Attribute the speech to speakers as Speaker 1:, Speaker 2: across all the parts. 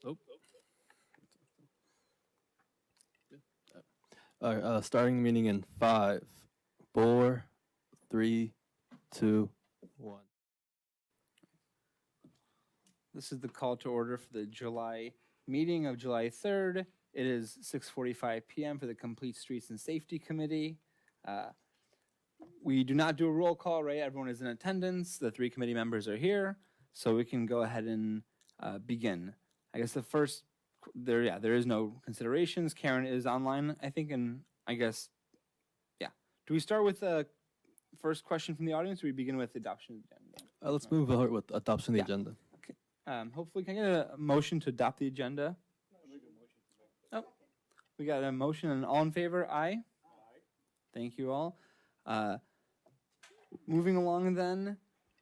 Speaker 1: Oh. All right, starting the meeting in 5, 4, 3, 2, 1.
Speaker 2: This is the call to order for the July meeting of July 3rd. It is 6:45 p.m. for the Complete Streets and Safety Committee. We do not do a roll call, right? Everyone is in attendance. The 3 committee members are here, so we can go ahead and begin. I guess the first, there is no considerations. Karen is online, I think, and I guess, yeah. Do we start with the first question from the audience, or we begin with adoption of the agenda?
Speaker 1: Let's move forward with adoption of the agenda.
Speaker 2: Okay. Hopefully, can I get a motion to adopt the agenda? Oh, we got a motion, and all in favor, aye? Aye. Thank you all. Moving along then,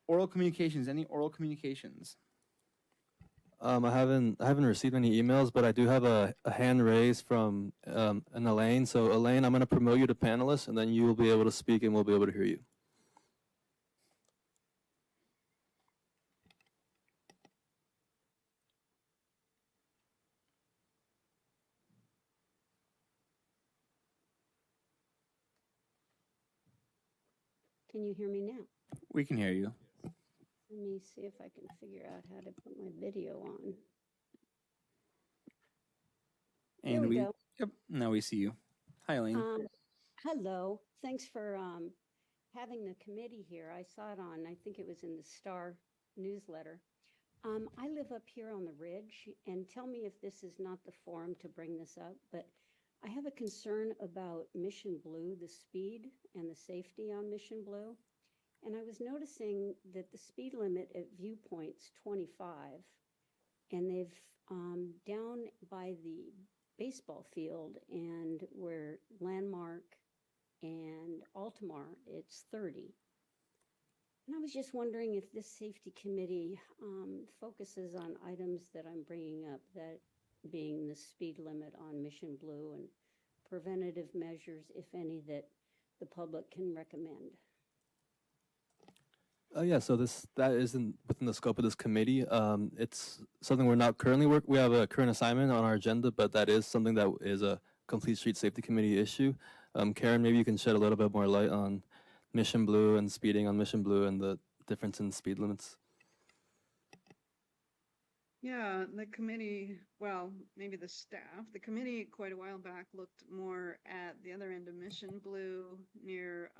Speaker 2: oral communications. Any oral communications?
Speaker 1: I haven't received any emails, but I do have a hand raised from an Elaine. So Elaine, I'm going to promote you to panelist, and then you will be able to speak, and we'll be able to hear you.
Speaker 3: Can you hear me now?
Speaker 2: We can hear you.
Speaker 3: Let me see if I can figure out how to put my video on.
Speaker 2: And
Speaker 3: There we go.
Speaker 2: Yep, now we see you. Hi, Elaine.
Speaker 3: Hello. Thanks for having the committee here. I saw it on, I think it was in the Star newsletter. I live up here on the ridge, and tell me if this is not the forum to bring this up, but I have a concern about Mission Blue, the speed and the safety on Mission Blue. And I was noticing that the speed limit at Viewpoint's 25, and they've down by the baseball field and where Landmark and Altamar, it's 30. And I was just wondering if this safety committee focuses on items that I'm bringing up, that being the speed limit on Mission Blue and preventative measures, if any, that the public can recommend.
Speaker 1: Yeah, so that isn't within the scope of this committee. It's something we're not currently we have a current assignment on our agenda, but that is something that is a Complete Street Safety Committee issue. Karen, maybe you can shed a little bit more light on Mission Blue and speeding on Mission Blue and the difference in speed limits.
Speaker 4: Yeah, the committee, well, maybe the staff, the committee quite a while back looked more at the other end of Mission Blue near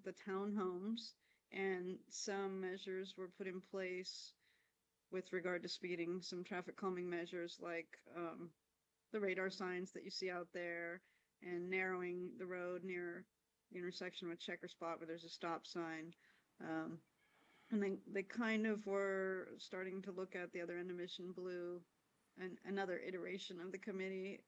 Speaker 4: the townhomes, and some measures were put in place with regard to speeding, some traffic calming measures like the radar signs that you see out there and narrowing the road near the intersection with Checker Spot where there's a stop sign. And they kind of were starting to look at the other end of Mission Blue, and another iteration of the committee,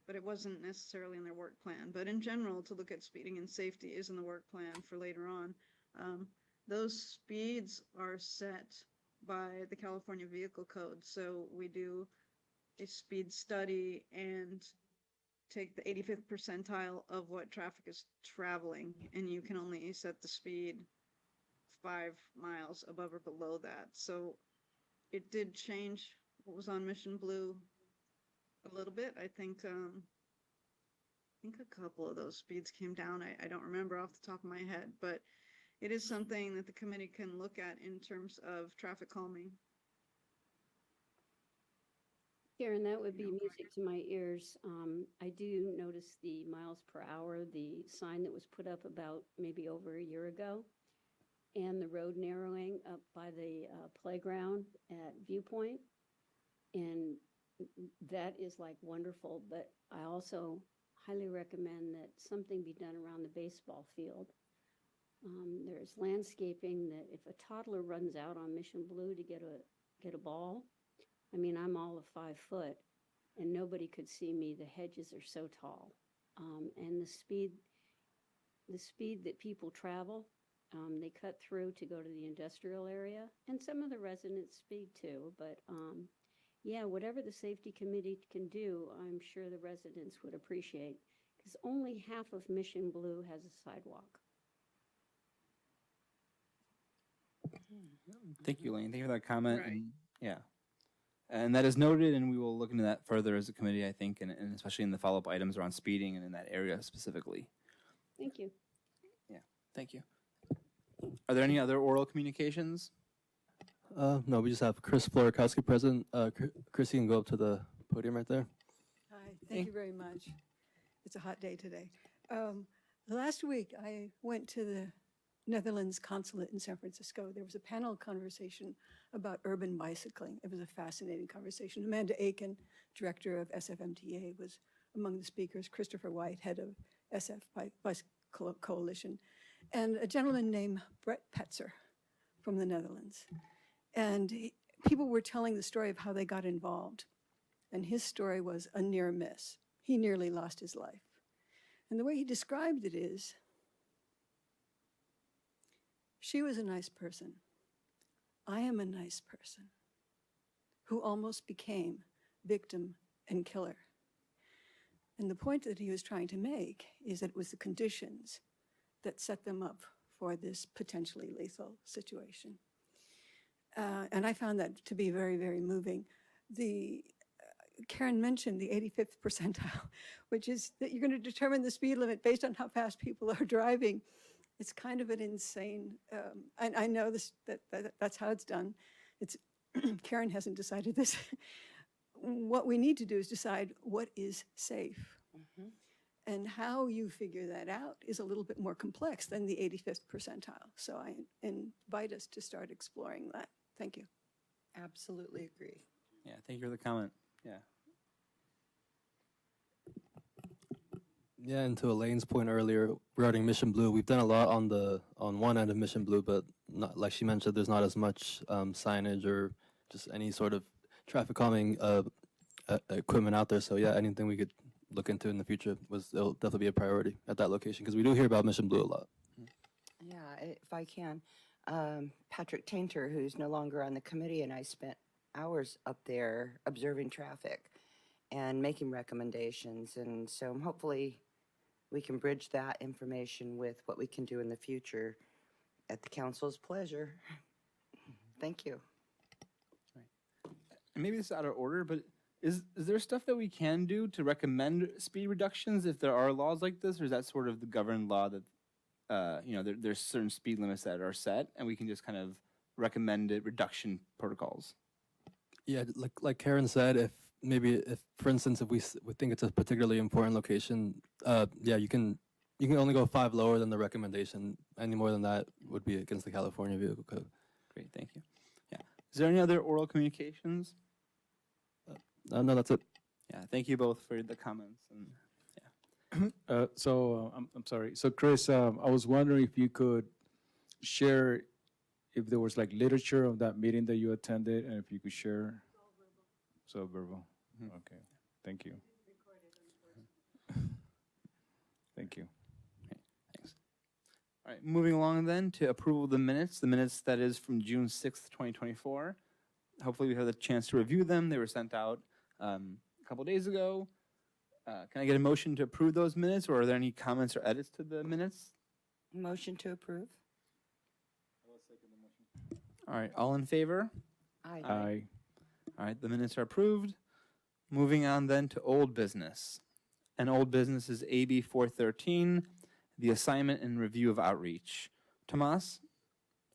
Speaker 4: but it wasn't necessarily in their work plan. But in general, to look at speeding and safety is in the work plan for later on. Those speeds are set by the California Vehicle Code. So we do a speed study and take the 85th percentile of what traffic is traveling, and you can only set the speed 5 miles above or below that. So it did change what was on Mission Blue a little bit. I think a couple of those speeds came down. I don't remember off the top of my head, but it is something that the committee can look at in terms of traffic calming.
Speaker 3: Karen, that would be music to my ears. I do notice the miles per hour, the sign that was put up about maybe over a year ago, and the road narrowing up by the playground at Viewpoint. And that is like wonderful, but I also highly recommend that something be done around the baseball field. There's landscaping that if a toddler runs out on Mission Blue to get a ball, I mean, I'm all of 5 foot and nobody could see me. The hedges are so tall. And the speed that people travel, they cut through to go to the industrial area, and some of the residents speed too. But yeah, whatever the safety committee can do, I'm sure the residents would appreciate, because only half of Mission Blue has a sidewalk.
Speaker 2: Thank you, Elaine. Thank you for that comment.
Speaker 4: Right.
Speaker 2: And, yeah. And that is noted, and we will look into that further as a committee, I think, and especially in the follow-up items around speeding and in that area specifically.
Speaker 3: Thank you.
Speaker 2: Thank you. Are there any other oral communications?
Speaker 1: No, we just have Chris Florikowski present. Chris, you can go up to the podium right there.
Speaker 5: Hi,
Speaker 2: Hey.
Speaker 5: thank you very much. It's a hot day today. Last week, I went to the Netherlands consulate in San Francisco. There was a panel conversation about urban bicycling. It was a fascinating conversation. Amanda Aiken, director of SFMTA, was among the speakers. Christopher White, head of SF Bicycle Coalition, and a gentleman named Brett Petzer from the Netherlands. And people were telling the story of how they got involved. And his story was a near miss. He nearly lost his life. And the way he described it is, she was a nice person. I am a nice person who almost became victim and killer. And the point that he was trying to make is that it was the conditions that set them up for this potentially lethal situation. And I found that to be very, very moving. Karen mentioned the 85th percentile, which is that you're going to determine the speed limit based on how fast people are driving. It's kind of an insane, I know that's how it's done. Karen hasn't decided this. What we need to do is decide what is safe.
Speaker 6: Mm-hmm.
Speaker 5: And how you figure that out is a little bit more complex than the 85th percentile. So I invite us to start exploring that. Thank you.
Speaker 6: Absolutely agree.
Speaker 2: Yeah, thank you for the comment. Yeah.
Speaker 1: Yeah, and to Elaine's point earlier regarding Mission Blue, we've done a lot on one end of Mission Blue, but not, like she mentioned, there's not as much signage or just any sort of traffic calming equipment out there. So yeah, anything we could look into in the future it'll definitely be a priority at that location because we do hear about Mission Blue a lot.
Speaker 6: Yeah, if I can. Patrick Tainter, who's no longer on the committee, and I spent hours up there observing traffic and making recommendations. And so hopefully we can bridge that information with what we can do in the future at the council's pleasure. Thank you.
Speaker 2: And maybe this is out of order, but is there stuff that we can do to recommend speed reductions if there are laws like this, or is that sort of the governed law that there's certain speed limits that are set, and we can just kind of recommend reduction protocols?
Speaker 1: Yeah, like Karen said, if for instance, if we think it's a particularly important location, yeah, you can only go 5 lower than the recommendation. Any more than that would be against the California Vehicle Code.
Speaker 2: Great, thank you. Yeah. Is there any other oral communications?
Speaker 1: No, that's it.
Speaker 2: Yeah, thank you both for the comments. And
Speaker 7: I'm sorry. So Chris, I was wondering if you could share if there was like literature of that meeting that you attended, and if you could share. So verbal.
Speaker 2: Mhm.
Speaker 7: Okay. Thank you. Thank you.
Speaker 2: Thanks. All right, moving along then to approval of the minutes that is from June 6th, 2024. Hopefully we have the chance to review them. They were sent out a couple days ago. Can I get a motion to approve those minutes, or are there any comments or edits to the minutes?
Speaker 6: Motion to approve?
Speaker 2: All right, all in favor?
Speaker 6: Aye.
Speaker 7: Aye.
Speaker 2: All right, the minutes are approved. Moving on then to old business. And old business is AB 413, the assignment and review of outreach. Tomas,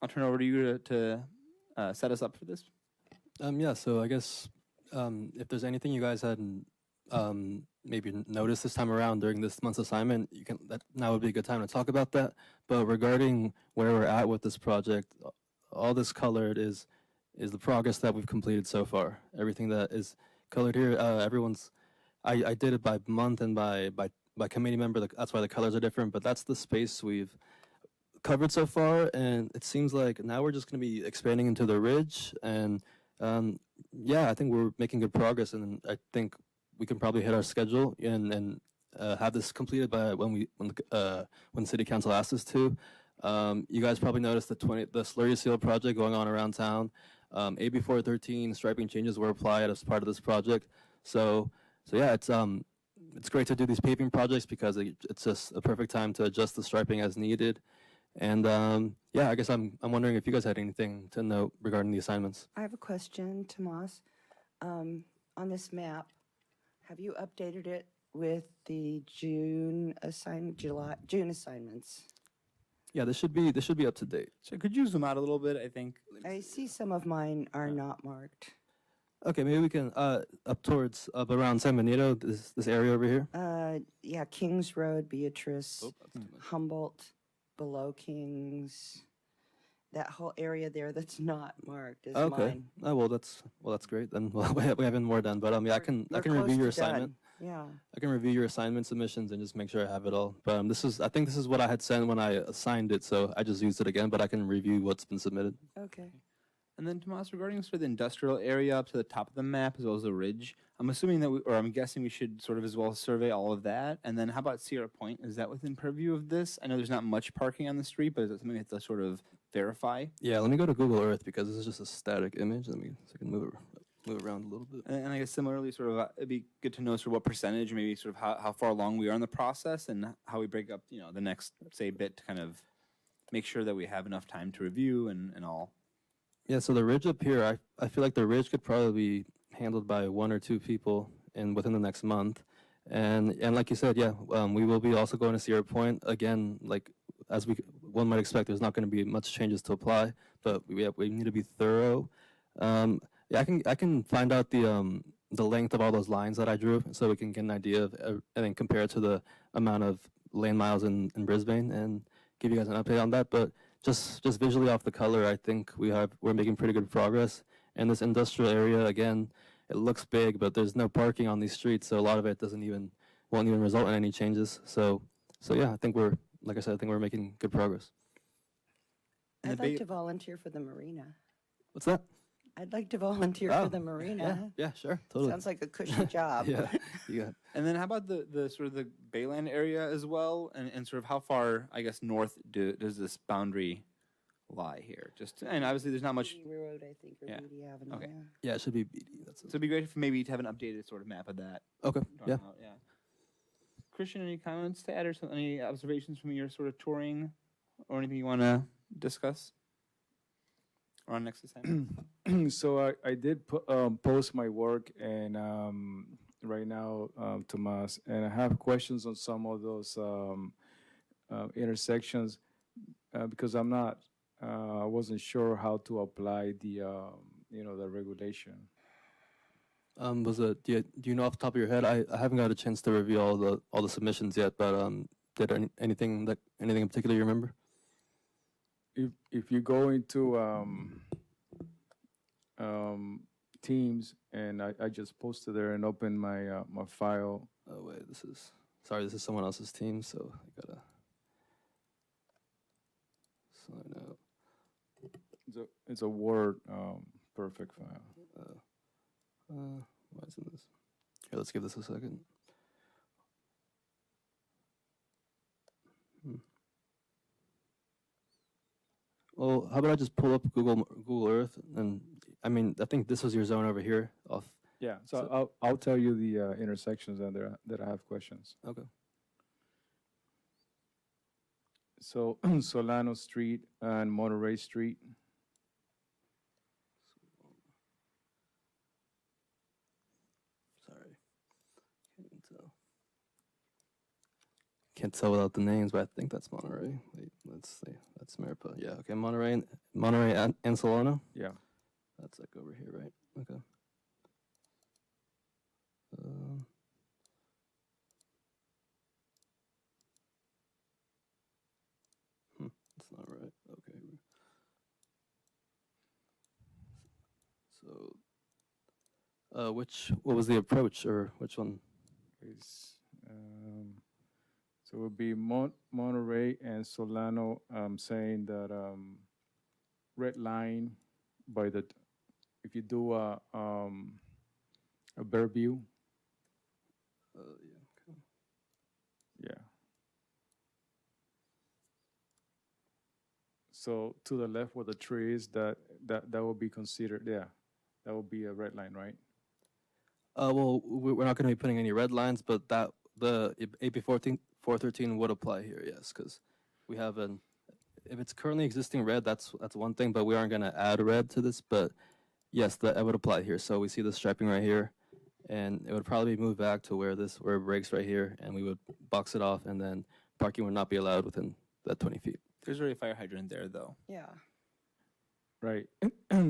Speaker 2: I'll turn it over to you to set us up for this.
Speaker 1: Yeah, so I guess if there's anything you guys hadn't maybe noticed this time around during this month's assignment, now would be a good time to talk about that. But regarding where we're at with this project, all this colored is the progress that we've completed so far. Everything that is colored here, I did it by month and by committee member. That's why the colors are different. But that's the space we've covered so far, and it seems like now we're just going to be expanding into the ridge. And yeah, I think we're making good progress, and I think we can probably hit our schedule and have this completed by when City Council asks us to. You guys probably noticed the slurry seal project going on around town. AB 413 striping changes were applied as part of this project. So yeah, it's great to do these paving projects because it's just a perfect time to adjust the striping as needed. And yeah, I guess I'm wondering if you guys had anything to note regarding the assignments.
Speaker 6: I have a question, Tomas. On this map, have you updated it with the June assignments?
Speaker 1: Yeah, this should be up to date.
Speaker 2: So could you zoom out a little bit? I think.
Speaker 6: I see some of mine are not marked.
Speaker 1: Okay, maybe we can up around San Benito, this area over here.
Speaker 6: Yeah, Kings Road, Beatrice,
Speaker 1: Oh, that's too much.
Speaker 6: Humboldt, below Kings. That whole area there that's not marked is
Speaker 1: Okay.
Speaker 6: mine.
Speaker 1: Oh, well, that's great. Then we have more done. But yeah, I can
Speaker 6: We're
Speaker 1: review
Speaker 6: close
Speaker 1: your
Speaker 6: to done.
Speaker 1: assignment.
Speaker 6: Yeah.
Speaker 1: I can review your assignment submissions and just make sure I have it all. But I think this is what I had sent when I assigned it, so I just used it again. But I can review what's been submitted.
Speaker 6: Okay.
Speaker 2: And then Tomas, regarding sort of the industrial area up to the top of the map as well as the ridge, I'm assuming that I'm guessing we should sort of as well survey all of that. And then how about Sierra Point? Is that within purview of this? I know there's not much parking on the street, but is it something we have to sort of verify?
Speaker 1: Yeah, let me go to Google Earth because this is just a static image. Let me so I can move around a little bit.
Speaker 2: And I guess similarly, sort of, it'd be good to know sort of what percentage, maybe sort of how far along we are in the process and how we break up, the next, say, bit to kind of make sure that we have enough time to review and all.
Speaker 1: Yeah, so the ridge up here, I feel like the ridge could probably be handled by 1 or 2 people within the next month. And like you said, yeah, we will be also going to Sierra Point. Again, like as one might expect, there's not going to be much changes to apply, but we need to be thorough. Yeah, I can find out the length of all those lines that I drew so we can get an idea of and then compare it to the amount of lane miles in Brisbane and give you guys an update on that. But just visually off the color, I think we're making pretty good progress. And this industrial area, again, it looks big, but there's no parking on these streets, so a lot of it won't even result in any changes. So yeah, I think we're making good progress.
Speaker 2: And
Speaker 6: I'd
Speaker 2: the
Speaker 6: like
Speaker 2: ba-
Speaker 6: to volunteer for the marina.
Speaker 1: What's that?
Speaker 6: I'd like to volunteer
Speaker 1: Oh,
Speaker 6: for the marina.
Speaker 1: Yeah, sure, totally.
Speaker 6: Sounds like a cushy job.
Speaker 1: Yeah, you got it.
Speaker 2: And then how about the sort of the Bayland area as well? And sort of how far, I guess, north does this boundary lie here? And obviously there's not much.
Speaker 6: Beatty Road, I think, or
Speaker 2: Yeah.
Speaker 6: Beatty Avenue.
Speaker 2: Okay.
Speaker 6: Yeah.
Speaker 1: Yeah, it should be BD. That's
Speaker 2: So
Speaker 1: it.
Speaker 2: it'd be great maybe to have an updated sort of map of that.
Speaker 1: Okay, yeah.
Speaker 2: Yeah. Christian, any comments to add or any observations from your sort of touring or anything you want to discuss? Or on next assignment?
Speaker 7: So I did post my work and right now, Tomas, and I have questions on some of those intersections because I wasn't sure how to apply the regulation.
Speaker 1: Do you know off the top of your head? I haven't got a chance to review all the submissions yet, but anything in particular you remember?
Speaker 7: If you go into Teams and I just posted there and open my my file.
Speaker 1: Oh wait, this is someone else's team, so I gotta sign out.
Speaker 7: It's a Word perfect file.
Speaker 1: Why isn't this? Here, let's give this a second. Well, how about I just pull up Google Earth, and I think this was your zone over here.
Speaker 7: Yeah, so
Speaker 1: So-
Speaker 7: I'll tell you the intersections that I have questions.
Speaker 1: Okay.
Speaker 7: So Solano Street and Monterey Street.
Speaker 1: Sorry, can't tell without the names, but I think that's Monterey. Wait, let's see. That's Maripa. Yeah, okay. Monterey and Solano.
Speaker 7: Yeah.
Speaker 1: That's like over here, right? Okay. That's not right. Okay. So, what was the approach, or which one?
Speaker 7: Is so it would be Monterey and Solano. Saying that red line by the if you do a bare view.
Speaker 1: Yeah. Okay.
Speaker 7: Yeah. So to the left where the tree is, that will be considered. Yeah, that will be a red line, right?
Speaker 1: Well, we're not going to be putting any red lines, but the AB 413 would apply here, yes, because we have if it's currently existing red, that's one thing, but we aren't going to add red to this. But Yes, that would apply here. So we see the striping right here, and it would probably move back to where it breaks right here, and we would box it off, and then parking would not be allowed within that 20 feet.
Speaker 2: There's already a fire hydrant there, though.
Speaker 6: Yeah.
Speaker 7: Right.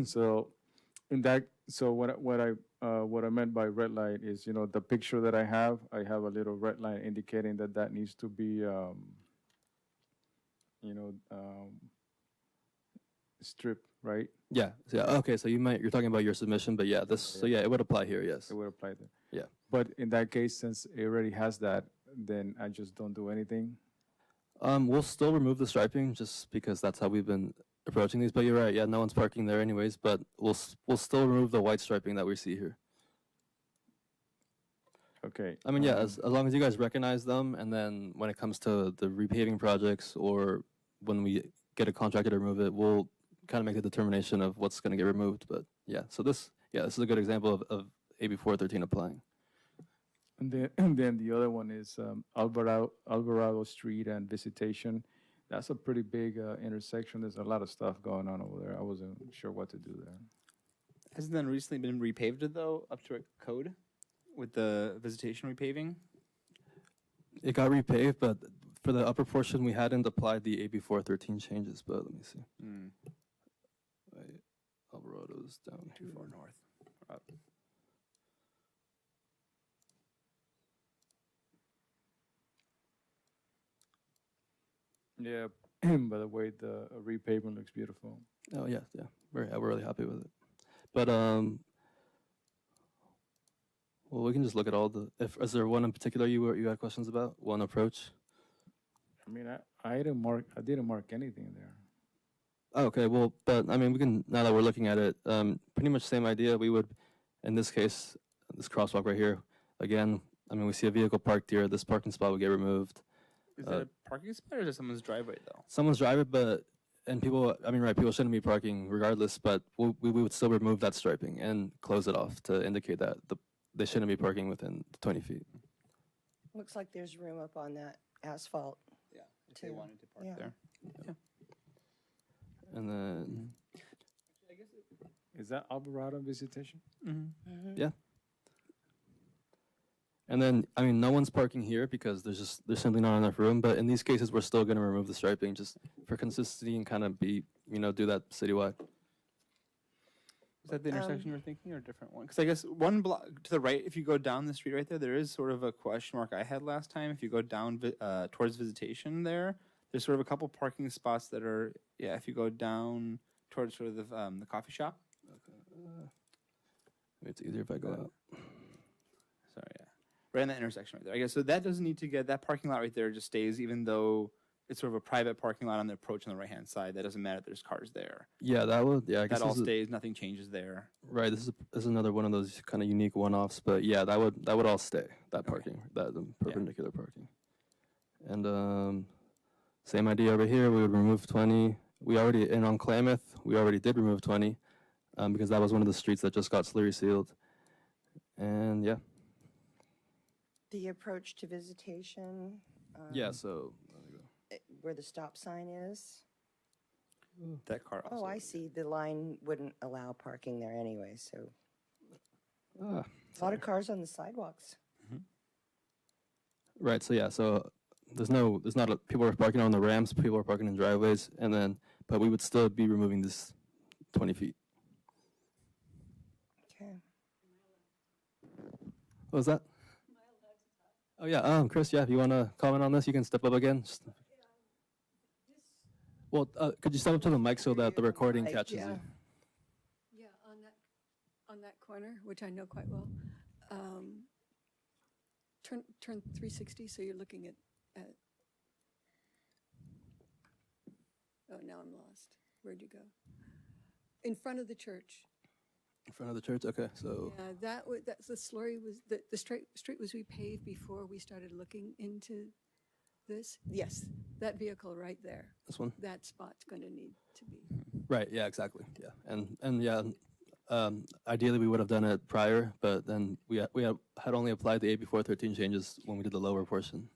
Speaker 7: So in that, so what I meant by red light is, the picture that I have a little red line indicating that needs to be, stripped, right?
Speaker 1: Yeah. So, yeah. Okay. So you're talking about your submission, but yeah, so yeah, it would apply here. Yes.
Speaker 7: It would apply there.
Speaker 1: Yeah.
Speaker 7: But in that case, since it already has that, then I just don't do anything.
Speaker 1: We'll still remove the striping just because that's how we've been approaching these. But you're right. Yeah, no one's parking there anyways. But we'll still remove the white striping that we see here.
Speaker 7: Okay.
Speaker 1: I mean, yeah, as long as you guys recognize them, and then when it comes to the repaving projects or when we get a contractor to remove it, we'll kind of make the determination of what's going to get removed. But yeah, so this is a good example of AB 413 applying.
Speaker 7: And then the other one is Alvarado Street and Visitation. That's a pretty big intersection. There's a lot of stuff going on over there. I wasn't sure what to do there.
Speaker 2: Hasn't then recently been repaved, though, up to a code with the Visitation repaving?
Speaker 1: It got repaved, but for the upper portion, we hadn't applied the AB 413 changes. But let me see. Wait, Alvarado's down
Speaker 2: Too
Speaker 1: here.
Speaker 2: far north. Up.
Speaker 7: Yeah. By the way, the repavement looks beautiful.
Speaker 1: Oh yeah, we're really happy with it. But well, we can just look at all the. Is there one in particular you had questions about? One approach?
Speaker 7: I mean, I didn't mark anything there.
Speaker 1: Oh, okay, well, but I mean, we can, now that we're looking at it, pretty much same idea. We would, in this case, this crosswalk right here, again, I mean, we see a vehicle parked here. This parking spot would get removed.
Speaker 2: Is that a parking spot or is it someone's driveway, though?
Speaker 1: Someone's driving, and people, I mean, right, people shouldn't be parking regardless, but we would still remove that striping and close it off to indicate that they shouldn't be parking within 20 feet.
Speaker 6: Looks like there's room up on that asphalt.
Speaker 2: Yeah, if they
Speaker 6: Too.
Speaker 2: wanted to park
Speaker 6: Yeah.
Speaker 2: there.
Speaker 1: And then,
Speaker 7: Is that Alvarado Visitation?
Speaker 1: yeah. And then, I mean, no one's parking here because there's simply not enough room. But in these cases, we're still going to remove the striping just for consistency and kind of do that citywide.
Speaker 2: Is that the intersection you were thinking or a different one? Because I guess one block to the right, if you go down the street right there is sort of a question mark I had last time. If you go down towards Visitation there's sort of a couple parking spots that are, if you go down towards sort of the coffee shop.
Speaker 1: Maybe it's easier if I go out.
Speaker 2: Sorry, yeah. Right in that intersection right there. I guess, so that doesn't need to get, that parking lot right there just stays even though it's sort of a private parking lot on the approach on the right-hand side. That doesn't matter if there's cars there.
Speaker 1: Yeah, that would, I guess
Speaker 2: That all
Speaker 1: this is-
Speaker 2: stays, nothing changes there.
Speaker 1: right, this is another one of those kind of unique one-offs, but yeah, that would all stay, that parking, the perpendicular parking. And same idea over here, we would remove 20. And on Klamath, we already did remove 20 because that was one of the streets that just got slurry sealed. And yeah.
Speaker 6: The approach to Visitation.
Speaker 1: Yeah, so,
Speaker 6: Where the stop sign is.
Speaker 2: That car also.
Speaker 6: Oh, I see. The line wouldn't allow parking there anyway, so. A lot of cars on the sidewalks.
Speaker 1: right, so yeah, so people are parking on the ramps, people are parking in driveways, but we would still be removing this 20 feet.
Speaker 6: Okay.
Speaker 1: What was that? Oh yeah, Chris, if you want to comment on this, you can step up again. Well, could you step up to the mic so that the recording
Speaker 6: Mic,
Speaker 1: catches
Speaker 6: yeah.
Speaker 1: you?
Speaker 5: Yeah, on that corner, which I know quite well. Turn 360, so you're looking at. Oh, now I'm lost. Where'd you go? In front of the church.
Speaker 1: In front of the church? Okay, so,
Speaker 5: Yeah, that's the slurry was, the street was repaved before we started looking into this. Yes, that vehicle right there,
Speaker 1: this one?
Speaker 5: that spot's going to need to be.
Speaker 1: Right, yeah, exactly, yeah. And yeah, ideally we would have done it prior, but then we had only applied the AB 413 changes when we did the lower portion.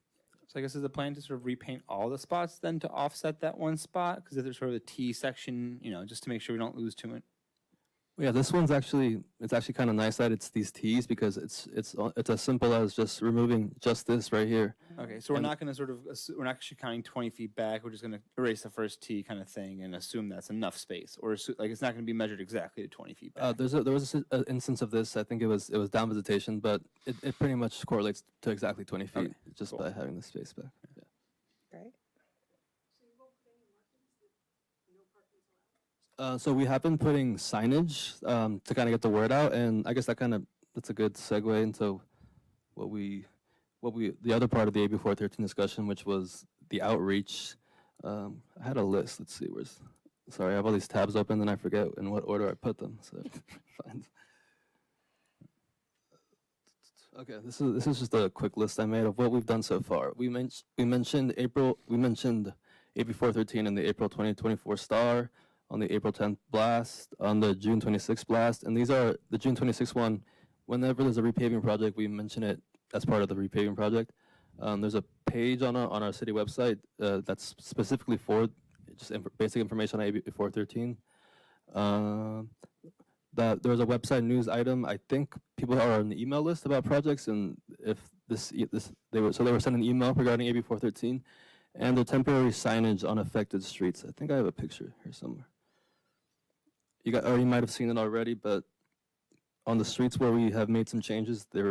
Speaker 2: So I guess is the plan to sort of repaint all the spots then to offset that one spot? Because if there's sort of a T section, just to make sure we don't lose too much.
Speaker 1: Yeah, this one's actually, it's actually kind of nice that it's these T's because it's as simple as just removing just this right here.
Speaker 2: Okay, so we're
Speaker 1: And-
Speaker 2: not going to sort of, we're not actually counting 20 feet back. We're just going to erase the first T kind of thing and assume that's enough space, or like it's not going to be measured exactly to 20 feet back.
Speaker 1: There was an instance of this. I think it was down visitation, but it pretty much correlates to exactly 20 feet
Speaker 2: Okay,
Speaker 1: just
Speaker 2: cool.
Speaker 1: by having the space back. Yeah.
Speaker 6: Right?
Speaker 1: So we have been putting signage to kind of get the word out, and I guess that's a good segue into the other part of the AB 413 discussion, which was the outreach. I had a list. Let's see, sorry, I have all these tabs open, and I forget in what order I put them. So fine. Okay, this is just a quick list I made of what we've done so far. We mentioned AB 413 in the April 2024 Star, on the April 10th blast, on the June 26th blast, and these are the June 26th one. Whenever there's a repaving project, we mention it as part of the repaving project. There's a page on our city website that's specifically for just basic information on AB 413. That there's a website news item. I think people are on the email list about projects, and if they were sending an email regarding AB 413, and the temporary signage on affected streets. I think I have a picture here somewhere. You might have seen it already, but on the streets where we have made some changes, we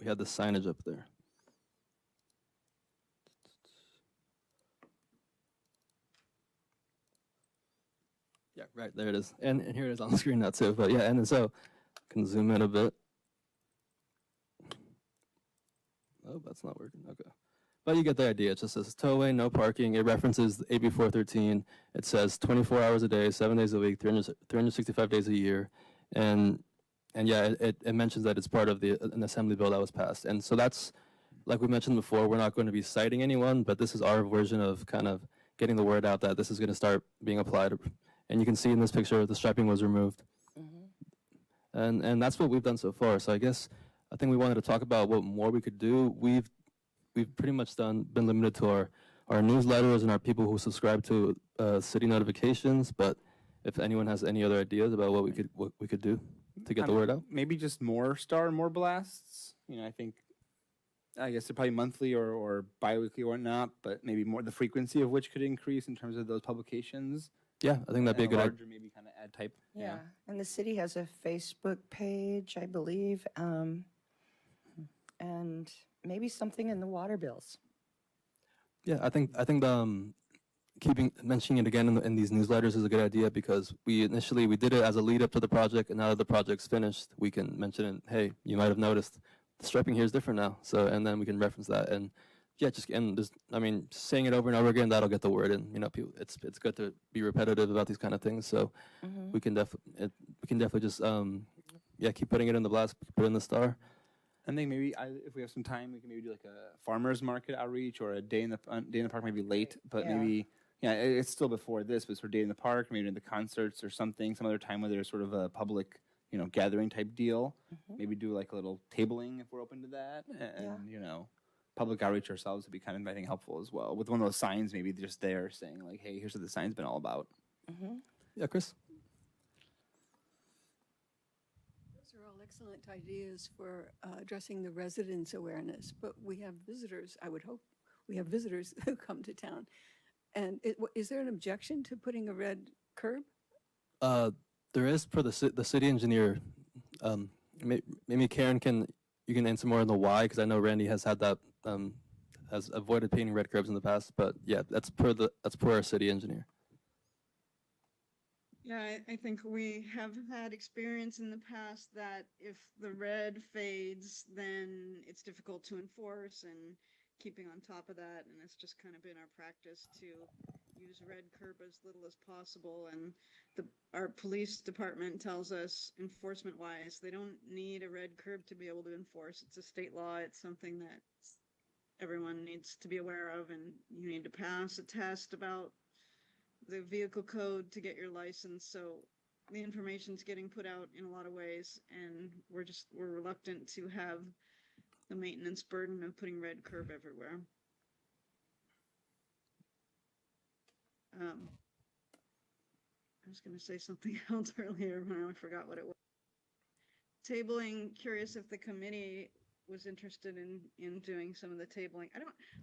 Speaker 1: had the signage up there. Yeah, right, there it is. And here it is on the screen now too. But yeah, and then so I can zoom in a bit. Oh, that's not working. Okay. But you get the idea. It just says towaway, no parking. It references AB 413. It says 24 hours a day, 7 days a week, 365 days a year. And yeah, it mentions that it's part of an assembly bill that was passed. And so that's, like we mentioned before, we're not going to be citing anyone, but this is our version of kind of getting the word out that this is going to start being applied. And you can see in this picture, the striping was removed. And that's what we've done so far. So I think we wanted to talk about what more we could do. We've pretty much been limited to our newsletters and our people who subscribe to city notifications. But if anyone has any other ideas about what we could do to get the word out,
Speaker 2: Maybe just more blasts. I guess they're probably monthly or biweekly or not, but maybe more the frequency of which could increase in terms of those publications.
Speaker 1: yeah, I think that'd be a good idea.
Speaker 2: larger, maybe kind of ad type.
Speaker 6: Yeah. And the city has a Facebook page, I believe, and maybe something in the water bills.
Speaker 1: Yeah, I think mentioning it again in these newsletters is a good idea because we did it as a lead up to the project, and now that the project's finished, we can mention it. Hey, you might have noticed the striping here is different now. So, and then we can reference that, and yeah, saying it over and over again, that'll get the word in. People, it's good to be repetitive about these kind of things. So we can definitely just keep putting it in the blast, put it in the Star.
Speaker 2: I think maybe if we have some time, we can maybe do like a farmers market outreach or a day in the park, maybe late, but
Speaker 6: Yeah.
Speaker 2: maybe it's still before this, but sort of day in the park, maybe in the concerts or something, some other time where there's sort of a public gathering type deal. Maybe do like a little tabling if we're open to that, and public outreach ourselves would be kind of, I think, helpful as well. With one of those signs, maybe just there saying like, hey, here's what the sign's been all about.
Speaker 1: Yeah, Chris.
Speaker 5: Those are all excellent ideas for addressing the residents' awareness, but we have visitors, I would hope, we have visitors who come to town. And is there an objection to putting a red curb?
Speaker 1: There is for the city engineer. Maybe Karen you can answer more on the why, because I know Randy has had that has avoided painting red curbs in the past. But yeah, that's per our city engineer.
Speaker 4: Yeah, I think we have had experience in the past that if the red fades, then it's difficult to enforce, and keeping on top of that. And it's just kind of been our practice to use red curb as little as possible. And our police department tells us, enforcement wise, they don't need a red curb to be able to enforce. It's a state law. It's something that everyone needs to be aware of, and you need to pass a test about the vehicle code to get your license. So the information's getting put out in a lot of ways, and we're reluctant to have the maintenance burden of putting red curb everywhere. was going to say something else earlier, but I forgot what it was. Tabling, curious if the committee was interested in doing some of the tabling.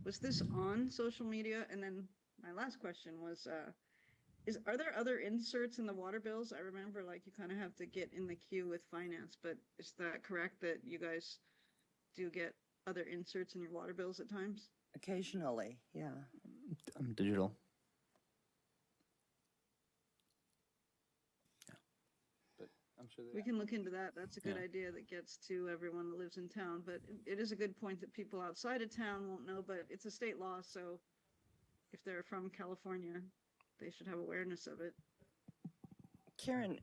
Speaker 4: Was this on social media? And then my last question was, are there other inserts in the water bills? I remember like you kind of have to get in the queue with finance, but is that correct that you guys do get other inserts in your water bills at times?
Speaker 6: Occasionally, yeah.
Speaker 2: Digital. Yeah. But I'm sure
Speaker 4: We can look into that. That's a good idea that gets to everyone that lives in town, but it is a good point that people outside of town won't know, but it's a state law, so if they're from California, they should have awareness of it.
Speaker 6: Karen,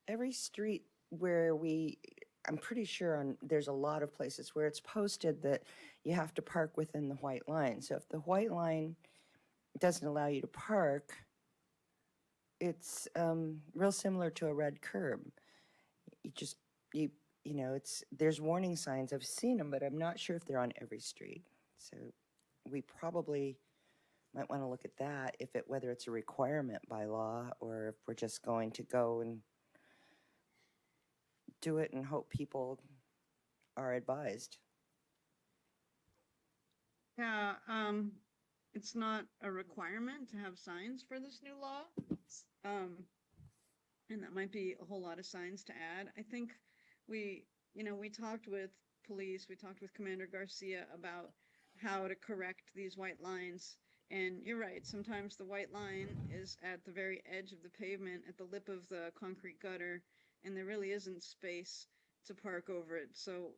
Speaker 6: every street where I'm pretty sure there's a lot of places where it's posted that you have to park within the white line. So if the white line doesn't allow you to park, it's real similar to a red curb. There's warning signs. I've seen them, but I'm not sure if they're on every street. So we probably might want to look at that, whether it's a requirement by law or if we're just going to go and do it and hope people are advised.
Speaker 4: Yeah, it's not a requirement to have signs for this new law. And that might be a whole lot of signs to add. I think we talked with police, we talked with Commander Garcia about how to correct these white lines. And you're right, sometimes the white line is at the very edge of the pavement, at the lip of the concrete gutter, and there really isn't space to park over it. So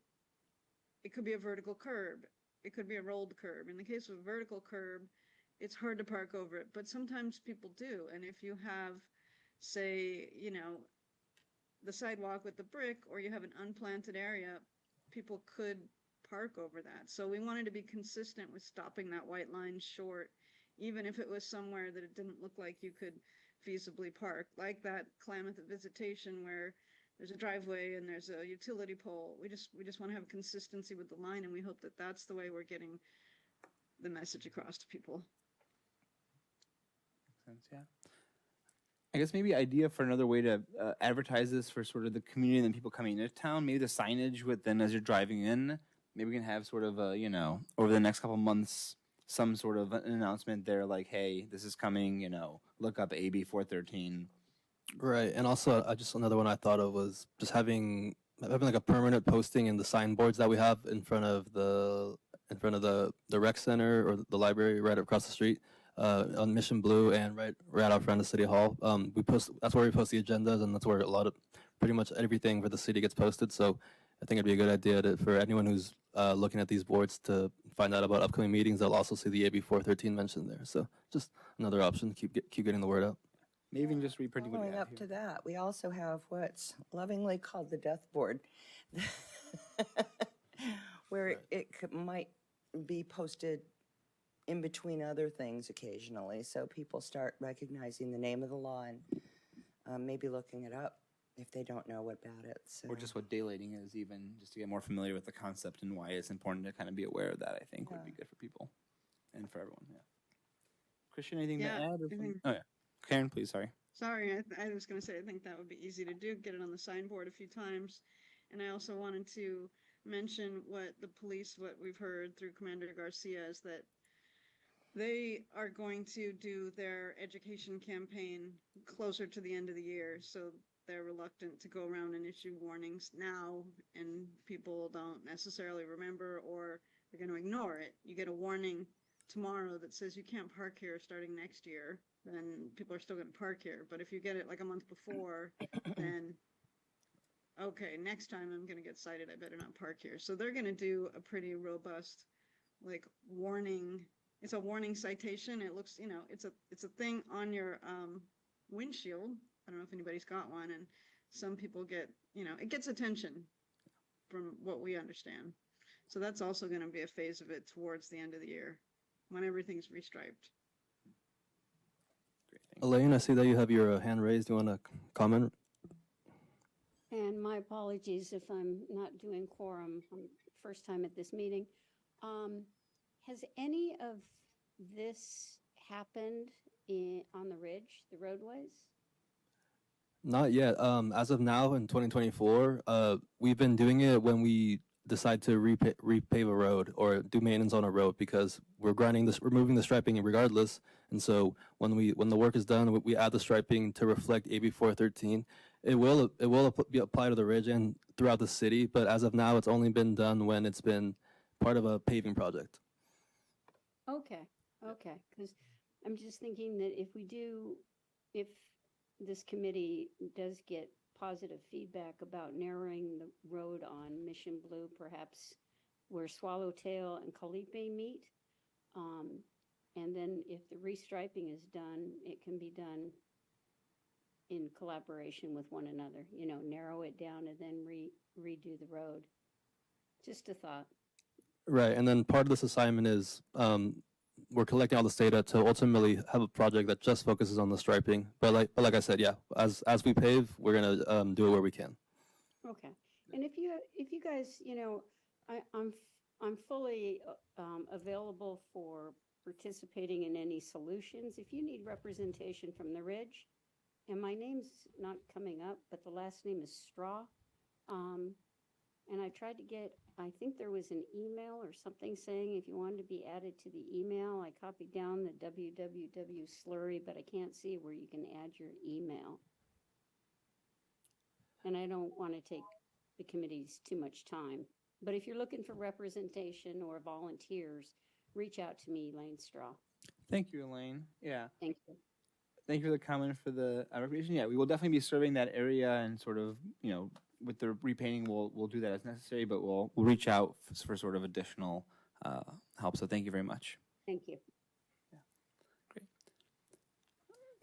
Speaker 4: it could be a vertical curb. It could be a rolled curb. In the case of a vertical curb, it's hard to park over it, but sometimes people do. And if you have, say, the sidewalk with the brick, or you have an unplanted area, people could park over that. So we wanted to be consistent with stopping that white line short, even if it was somewhere that it didn't look like you could feasibly park, like that Klamath Visitation where there's a driveway and there's a utility pole. We just want to have consistency with the line, and we hope that that's the way we're getting the message across to people.
Speaker 2: Makes sense, yeah. I guess maybe idea for another way to advertise this for sort of the community and then people coming into town. Maybe the signage with then as you're driving in, maybe we can have sort of a, over the next couple months, some sort of an announcement there like, hey, this is coming, look up AB 413.
Speaker 1: Right, and also just another one I thought of was just having like a permanent posting in the signboards that we have in front of the rec center or the library right across the street on Mission Blue and right out front of City Hall. That's where we post the agendas, and that's where pretty much everything for the city gets posted. So I think it'd be a good idea for anyone who's looking at these boards to find out about upcoming meetings. They'll also see the AB 413 mentioned there. So just another option to keep getting the word out.
Speaker 2: Maybe even just reprinting what we
Speaker 6: Following
Speaker 2: have
Speaker 6: up
Speaker 2: here.
Speaker 6: to that, we also have what's lovingly called the death board, where might be posted in between other things occasionally, so people start recognizing the name of the law and maybe looking it up if they don't know about it. So.
Speaker 2: Or just what daylighting is, even just to get more familiar with the concept and why it's important to kind of be aware of that, I think would be good for people and for everyone. Yeah. Christian, anything to add? Oh yeah, Karen, please. Sorry.
Speaker 4: Sorry, I was going to say, I think that would be easy to do, get it on the signboard a few times. And I also wanted to mention what we've heard through Commander Garcia is that they are going to do their education campaign closer to the end of the year. So they're reluctant to go around and issue warnings now, and people don't necessarily remember, or they're going to ignore it. You get a warning tomorrow that says you can't park here starting next year, then people are still going to park here. But if you get it like a month before, then okay, next time I'm going to get cited, I better not park here. So they're going to do a pretty robust warning. It's a warning citation. It looks, it's a thing on your windshield. I don't know if anybody's got one, and some people get, it gets attention from what we understand. So that's also going to be a phase of it towards the end of the year when everything's restriped.
Speaker 1: Elaine, I see that you have your hand raised. Do you want to comment?
Speaker 3: And my apologies if I'm not doing quorum. First time at this meeting. Has any of this happened on the ridge, the roadways?
Speaker 1: Not yet. As of now, in 2024, we've been doing it when we decide to repave a road or do maintenance on a road because we're removing the striping regardless. And so when the work is done, we add the striping to reflect AB 413. It will be applied to the ridge and throughout the city, but as of now, it's only been done when it's been part of a paving project.
Speaker 3: Okay, okay, because I'm just thinking that if this committee does get positive feedback about narrowing the road on Mission Blue, perhaps where Swallowtail and Calipe meet, and then if the restriping is done, it can be done in collaboration with one another, narrow it down and then redo the road. Just a thought.
Speaker 1: Right, and then part of this assignment is we're collecting all this data to ultimately have a project that just focuses on the striping. But like I said, yeah, as we pave, we're gonna do it where we can.
Speaker 3: Okay, and if you guys, I'm fully available for participating in any solutions. If you need representation from the Ridge, and my name's not coming up, but the last name is Straw. And I tried to get, I think there was an email or something saying if you wanted to be added to the email, I copied down the www slurry, but I can't see where you can add your email. And I don't want to take the committees too much time. But if you're looking for representation or volunteers, reach out to me, Elaine Straw.
Speaker 2: Thank you, Elaine. Yeah.
Speaker 3: Thank you.
Speaker 2: Thank you for the comment for the recreation. Yeah, we will definitely be serving that area and sort of, with the repainting, we'll do that as necessary, but we'll reach out for sort of additional help. So thank you very much.
Speaker 3: Thank you.
Speaker 2: Yeah. Great.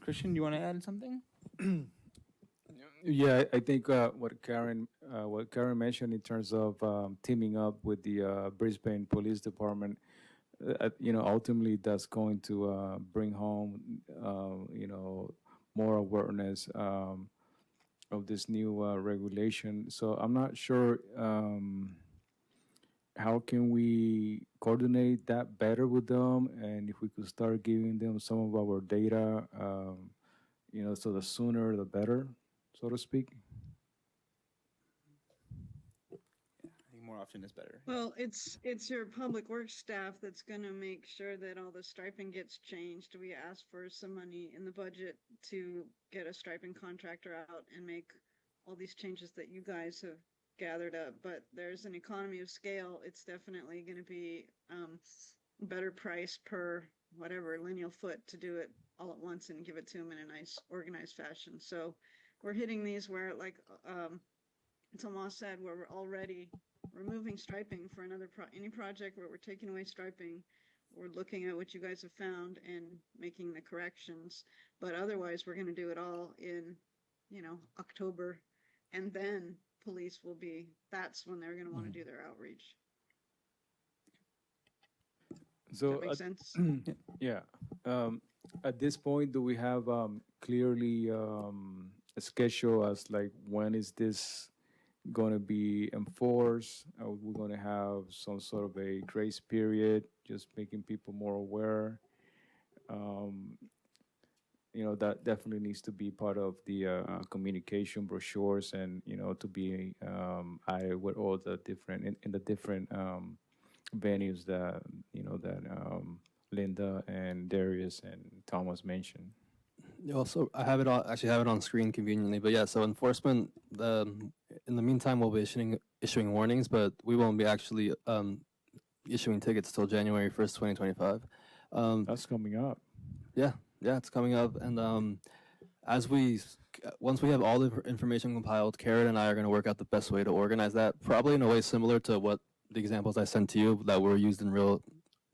Speaker 2: Christian, do you want to add something?
Speaker 7: Yeah, I think what Karen mentioned in terms of teaming up with the Brisbane Police Department, ultimately that's going to bring home, more awareness of this new regulation. So I'm not sure how can we coordinate that better with them, and if we could start giving them some of our data, so the sooner the better, so to speak.
Speaker 2: I think more often is better.
Speaker 4: Well, it's your public works staff that's gonna make sure that all the striping gets changed. We asked for some money in the budget to get a striping contractor out and make all these changes that you guys have gathered up, but there's an economy of scale. It's definitely gonna be better price per whatever lineal foot to do it all at once and give it to them in a nice organized fashion. So we're hitting these where, like Tomas said, where we're already removing striping for any project where we're taking away striping. We're looking at what you guys have found and making the corrections. But otherwise, we're going to do it all in, October, and then police will be. That's when they're going to want to do their outreach.
Speaker 7: So
Speaker 4: Does that make sense?
Speaker 7: yeah. At this point, do we have clearly a schedule as like when is this going to be enforced? Are we going to have some sort of a grace period, just making people more aware? That definitely needs to be part of the communication brochures, and to be added with all the different in the different venues that Linda and Darius and Thomas mentioned.
Speaker 1: Also, I have it on screen conveniently, but yeah. So enforcement. In the meantime, we'll be issuing warnings, but we won't be actually issuing tickets till January 1st, 2025.
Speaker 7: That's coming up.
Speaker 1: Yeah, it's coming up, and once we have all the information compiled, Karen and I are going to work out the best way to organize that, probably in a way similar to what the examples I sent to you that were used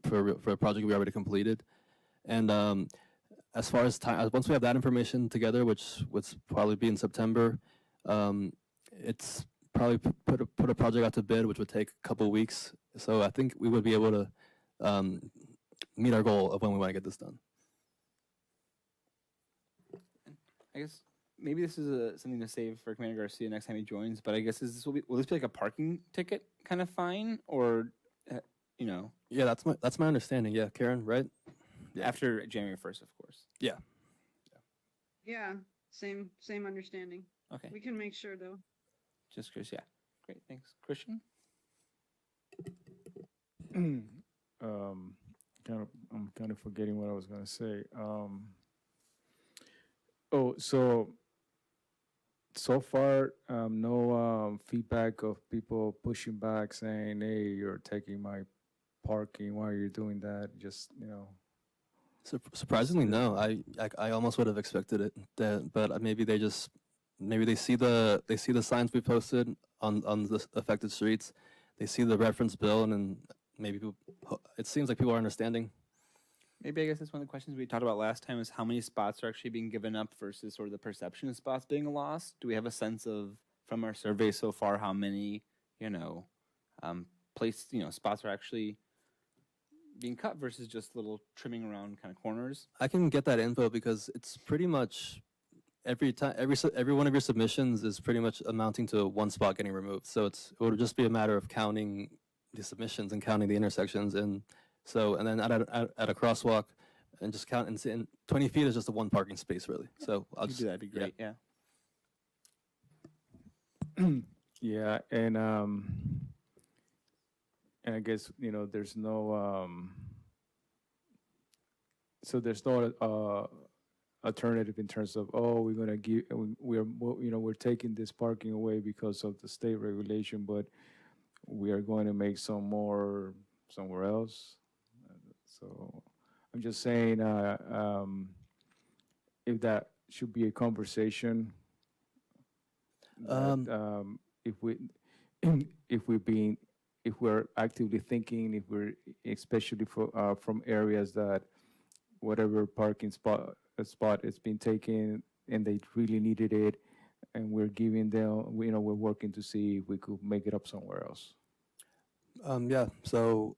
Speaker 1: for a project we already completed, and. As far as time, once we have that information together, which would probably be in September, it's probably put a project out to bid, which would take a couple of weeks. So I think we would be able to meet our goal of when we want to get this done.
Speaker 2: I guess maybe this is something to save for Commander Garcia next time he joins. But I guess will this be like a parking ticket kind of fine, or
Speaker 1: Yeah, that's my understanding. Yeah, Karen, right? Yeah.
Speaker 2: After January 1st, of course.
Speaker 1: Yeah.
Speaker 4: Yeah, same understanding.
Speaker 2: Okay,
Speaker 4: We can make sure though.
Speaker 2: just curious. Yeah, great. Thanks, Christian.
Speaker 7: I'm kind of forgetting what I was going to say. Oh, so far, no feedback of people pushing back saying, "Hey, you're taking my parking. Why are you doing that?" Just,
Speaker 1: Surprisingly, no. I almost would have expected it, but maybe they see the signs we posted on the affected streets. They see the reference bill, and then maybe it seems like people are understanding.
Speaker 2: Maybe I guess that's one of the questions we talked about last time is how many spots are actually being given up versus sort of the perception of spots being lost. Do we have a sense of, from our survey so far, how many, spots are actually being cut versus just little trimming around kind of corners?
Speaker 1: I can get that info because it's pretty much every one of your submissions is pretty much amounting to one spot getting removed. So it would just be a matter of counting the submissions and counting the intersections, and then at a crosswalk, and just count and 20 feet is just a one parking space really. So I'll
Speaker 2: You
Speaker 1: just
Speaker 2: do that, that'd be great. Yeah.
Speaker 7: yeah, and I guess there's no so there's no alternative in terms of, oh, we're going to give we're taking this parking away because of the state regulation, but we are going to make some more somewhere else. So I'm just saying, if that should be a conversation, that, if we're actively thinking, if we're especially from areas that whatever parking spot is being taken and they really needed it, and we're giving them, we're working to see if we could make it up somewhere else.
Speaker 1: Yeah. So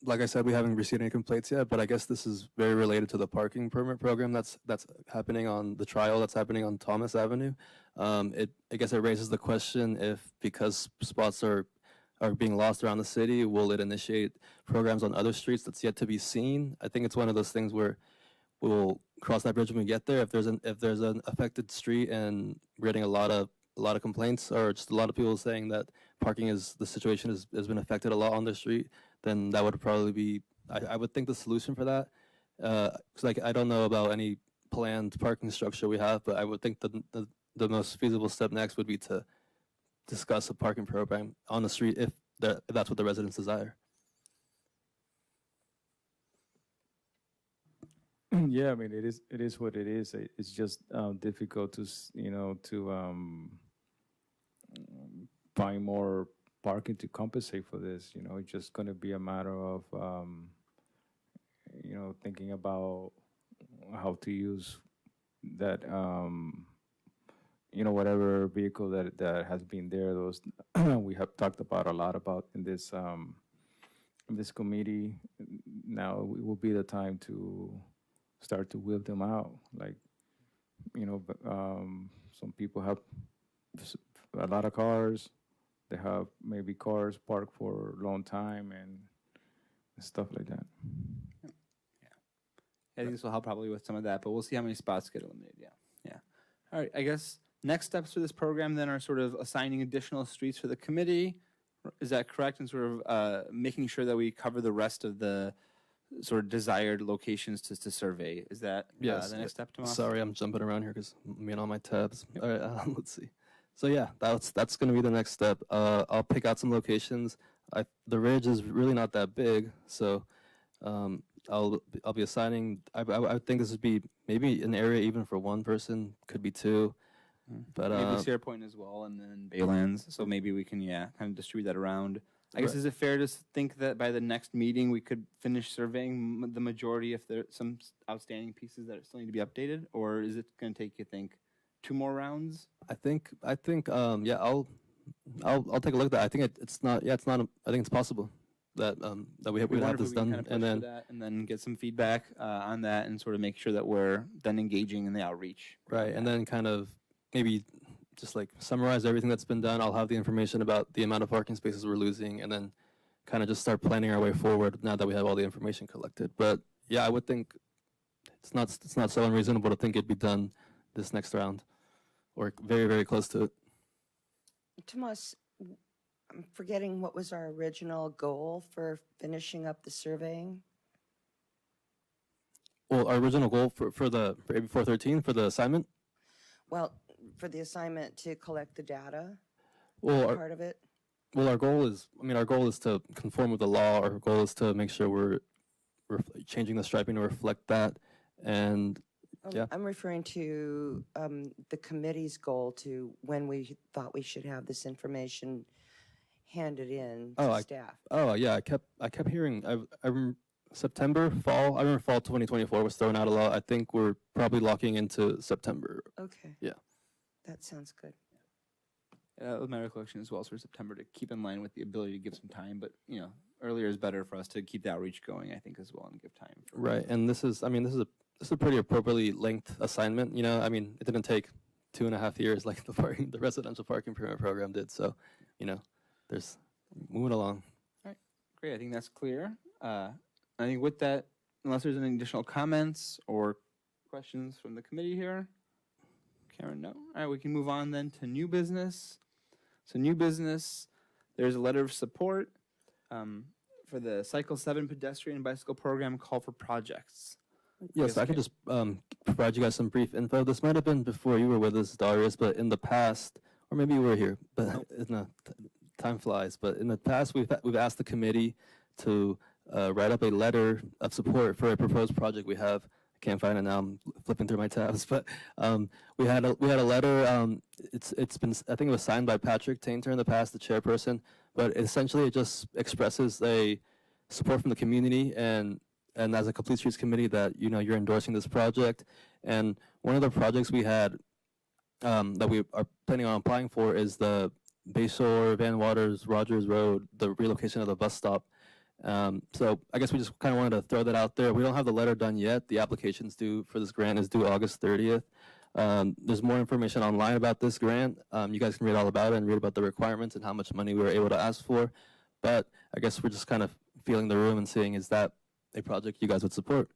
Speaker 1: like I said, we haven't received any complaints yet, but I guess this is very related to the parking permit program that's happening on the trial that's happening on Thomas Avenue. I guess it raises the question if, because spots are being lost around the city, will it initiate programs on other streets? That's yet to be seen. I think it's one of those things where we'll cross that bridge when we get there. If there's an affected street and we're getting a lot of complaints, or just a lot of people saying that the situation has been affected a lot on the street, then that would probably be, I would think, the solution for that. 'Cause I don't know about any planned parking structure we have, but I would think the most feasible step next would be to discuss a parking program on the street if that's what the residents desire.
Speaker 7: Yeah, I mean, it is what it is. It's just difficult to find more parking to compensate for this. It's just going to be a matter of thinking about how to use that whatever vehicle that has been there. Those we have talked about a lot about in this committee. Now it will be the time to start to wheel them out. Like, some people have a lot of cars. They have maybe cars parked for a long time and stuff like that.
Speaker 2: I think this will help probably with some of that, but we'll see how many spots get eliminated. Yeah. All right. I guess next steps for this program then are sort of assigning additional streets for the committee. Is that correct? And sort of making sure that we cover the rest of the sort of desired locations to survey. Is that
Speaker 1: Yes.
Speaker 2: the next step, Tomas?
Speaker 1: Sorry, I'm jumping around here because I'm being on my tabs. All right, let's see. So yeah, that's going to be the next step. I'll pick out some locations. The ridge is really not that big, so I'll be assigning. I think this would be maybe an area even for one person, could be two, but
Speaker 2: maybe Sierra Point as well, and then Baylands. So maybe we can kind of distribute that around. I guess,
Speaker 1: Right.
Speaker 2: is it fair to think that by the next meeting we could finish surveying the majority if there's some outstanding pieces that still need to be updated, or is it going to take, you think, 2 more rounds?
Speaker 1: I think yeah, I'll take a look at that. I think it's not. Yeah, it's not. I think it's possible that we
Speaker 2: wonder
Speaker 1: have
Speaker 2: if
Speaker 1: this
Speaker 2: we can
Speaker 1: done,
Speaker 2: kind of
Speaker 1: and
Speaker 2: push for
Speaker 1: then
Speaker 2: that and then get some feedback on that and sort of make sure that we're then engaging in the outreach.
Speaker 1: right, and then kind of maybe just like summarize everything that's been done. I'll have the information about the amount of parking spaces we're losing, and then kind of just start planning our way forward now that we have all the information collected. But yeah, I would think it's not so unreasonable to think it'd be done this next round, or very, very close to it.
Speaker 6: Tomas, I'm forgetting what was our original goal for finishing up the surveying?
Speaker 1: Well, our original goal for AB 413 for the assignment.
Speaker 6: Well, for the assignment to collect the data,
Speaker 1: Well, our,
Speaker 6: part of it?
Speaker 1: well, our goal is, I mean, our goal is to conform with the law. Our goal is to make sure we're changing the striping to reflect that. And yeah.
Speaker 6: I'm referring to the committee's goal to when we thought we should have this information handed in to staff.
Speaker 1: Oh yeah, I kept hearing. September, fall. I remember fall 2024 was thrown out a lot. I think we're probably locking into September.
Speaker 6: Okay.
Speaker 1: Yeah.
Speaker 6: That sounds good.
Speaker 2: That was my recollection as well, for September, to keep in line with the ability to give some time. But, you know, earlier is better for us to keep the outreach going, I think, as well, and give time.
Speaker 1: Right, and this is a pretty appropriately length assignment. You know, I mean, it didn't take 2.5 years like the residential parking permit program did. So, you know, there's moving along.
Speaker 2: All right, great. I think that's clear. I think with that, unless there's any additional comments or questions from the committee here, Karen, no. All right, we can move on then to new business. So new business, there's a letter of support for the Cycle 7 pedestrian and bicycle program call for projects.
Speaker 1: Yes, I could just provide you guys some brief info. This might have been before you were with us, Darius, but in the past, or maybe you were here, but time flies. But in the past, we've asked the committee to write up a letter of support for a proposed project we have. I can't find it now. I'm flipping through my tabs, but we had a letter. It's been, I think it was signed by Patrick Tainter in the past, the chairperson. But essentially, it just expresses a support from the community and as a Complete Streets committee that you're endorsing this project. And one of the projects we had that we are planning on applying for is the Bayshore, Van Waters, Rogers Road, the relocation of the bus stop. So I guess we just kind of wanted to throw that out there. We don't have the letter done yet. The application's due for this grant is due August 30th. There's more information online about this grant. You guys can read all about it and read about the requirements and how much money we were able to ask for. But I guess we're just kind of feeling the room and seeing, is that a project you guys would support?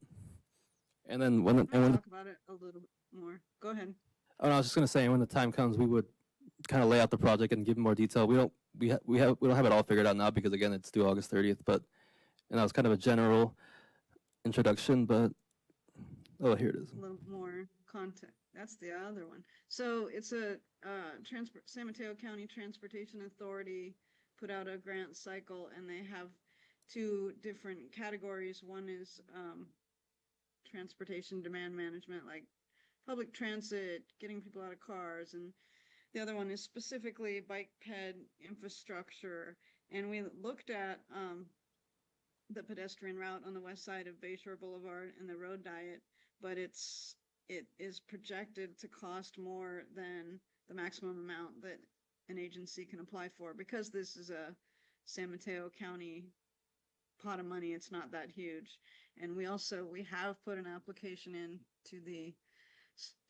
Speaker 1: And then
Speaker 4: I'll talk about it a little more. Go ahead.
Speaker 1: Oh, no, I was just going to say, when the time comes, we would kind of lay out the project and give more detail. We don't have it all figured out now because, again, it's due August 30th. But and that was kind of a general introduction. But here it is.
Speaker 4: A little more context. That's the other one. So it's a San Mateo County Transportation Authority put out a grant cycle, and they have 2 different categories. One is transportation demand management, like public transit, getting people out of cars, and the other one is specifically bike ped infrastructure. And we looked at the pedestrian route on the west side of Bayshore Boulevard and the road diet, but it is projected to cost more than the maximum amount that an agency can apply for. Because this is a San Mateo County pot of money, it's not that huge. And we have put an application in to the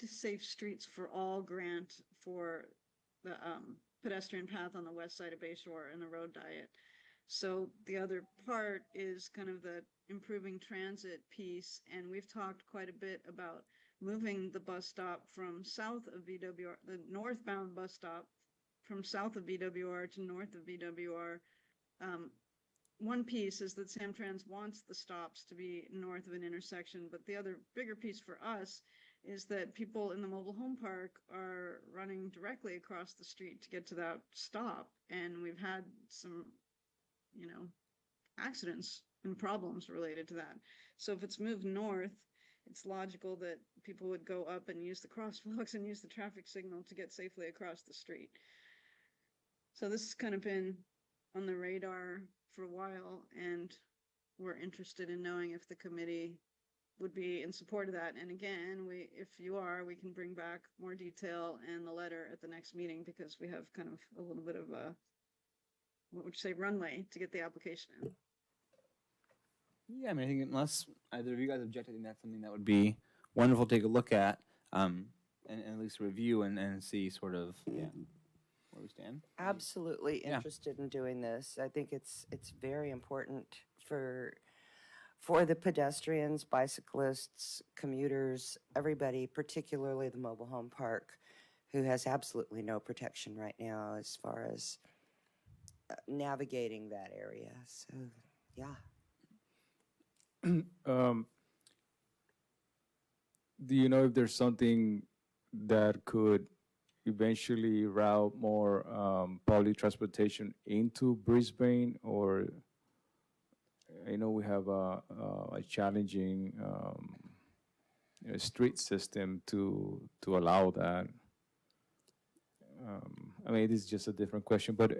Speaker 4: Safe Streets for All grant for the pedestrian path on the west side of Bayshore and the road diet. So the other part is kind of the improving transit piece, and we've talked quite a bit about moving the bus stop from south of VWR, the northbound bus stop from south of VWR to north of VWR. One piece is that Samtrans wants the stops to be north of an intersection, but the other bigger piece for us is that people in the mobile home park are running directly across the street to get to that stop, and we've had some accidents and problems related to that. So if it's moved north, it's logical that people would go up and use the crosswalks and use the traffic signal to get safely across the street. So this has kind of been on the radar for a while, and we're interested in knowing if the committee would be in support of that. And again, if you are, we can bring back more detail and the letter at the next meeting, because we have kind of a little bit of a, what would you say, runway to get the application in.
Speaker 2: Yeah, I mean, I think unless either of you guys object, I think that's something that would be wonderful to take a look at, and at least review and see sort of where we stand.
Speaker 6: Absolutely
Speaker 2: Yeah.
Speaker 6: interested in doing this. I think it's very important for for the pedestrians, bicyclists, commuters, everybody, particularly the mobile home park, who has absolutely no protection right now as far as navigating that area. So, yeah.
Speaker 7: Do you know if there's something that could eventually route more public transportation into Brisbane? Or I know we have a challenging street system to allow that. I mean, it is just a different question, but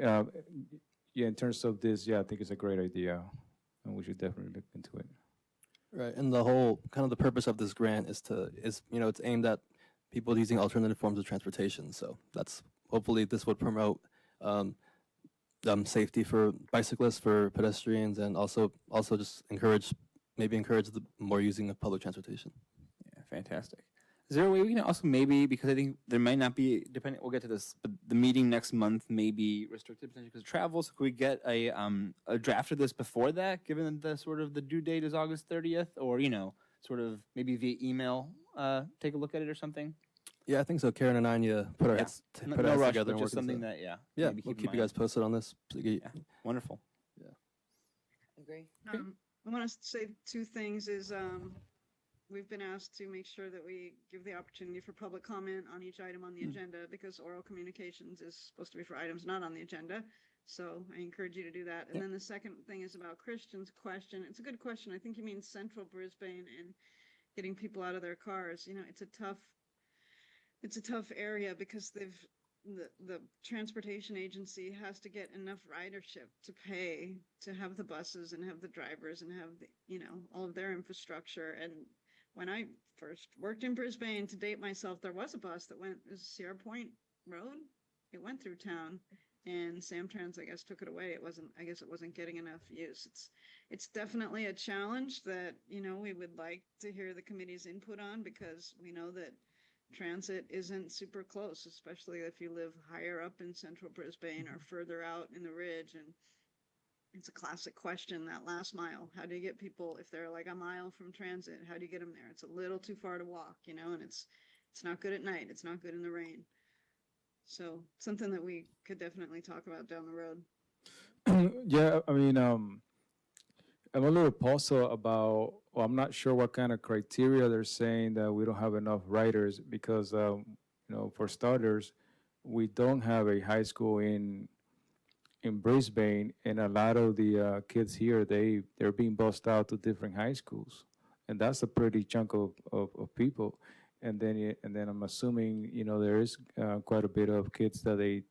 Speaker 7: yeah, in terms of this, yeah, I think it's a great idea, and we should definitely look into it.
Speaker 1: Right, and the whole kind of the purpose of this grant is it's aimed at people using alternative forms of transportation. So that's hopefully this would promote safety for bicyclists, for pedestrians, and also just encourage the more using of public transportation.
Speaker 2: Yeah, fantastic. Is there a way we can also maybe, because I think there might not be, depending, we'll get to this, but the meeting next month may be restricted potentially because of travel. So could we get a draft of this before that, given the sort of the due date is August 30th, or sort of maybe via email, take a look at it or something?
Speaker 1: Yeah, I think so. Karen and I put our
Speaker 2: Yeah.
Speaker 1: heads
Speaker 2: No
Speaker 1: put our heads
Speaker 2: rush,
Speaker 1: together
Speaker 2: but
Speaker 1: and
Speaker 2: just
Speaker 1: work
Speaker 2: something
Speaker 1: this out.
Speaker 2: that
Speaker 1: Yeah,
Speaker 2: maybe
Speaker 1: we'll
Speaker 2: keep in
Speaker 1: keep you guys
Speaker 2: mind.
Speaker 1: posted on this.
Speaker 2: Yeah, wonderful.
Speaker 6: Agree.
Speaker 4: I want to say two things is, we've been asked to make sure that we give the opportunity for public comment on each item on the agenda because oral communications is supposed to be for items not on the agenda. So I encourage you to do that. And then the second thing is about Christian's question. It's a good question. I think you mean central Brisbane and getting people out of their cars. It's a tough area because the transportation agency has to get enough ridership to pay to have the buses and have the drivers and have all of their infrastructure. And when I first worked in Brisbane, to date myself, there was a bus that went, it was Sierra Point Road. It went through town, and Samtrans, I guess, took it away. I guess it wasn't getting enough use. It's definitely a challenge that, we would like to hear the committee's input on, because we know that transit isn't super close, especially if you live higher up in central Brisbane or further out in the ridge. And it's a classic question, that last mile. How do you get people, if they're like a mile from transit, how do you get them there? It's a little too far to walk, and it's not good at night. It's not good in the rain. So something that we could definitely talk about down the road.
Speaker 7: Yeah, I mean, I'm a little puzzled about, well, I'm not sure what kind of criteria they're saying that we don't have enough writers because, for starters, we don't have a high school in Brisbane, and a lot of the kids here, they're being bused out to different high schools, and that's a pretty chunk of people. And then I'm assuming, there is quite a bit of kids that they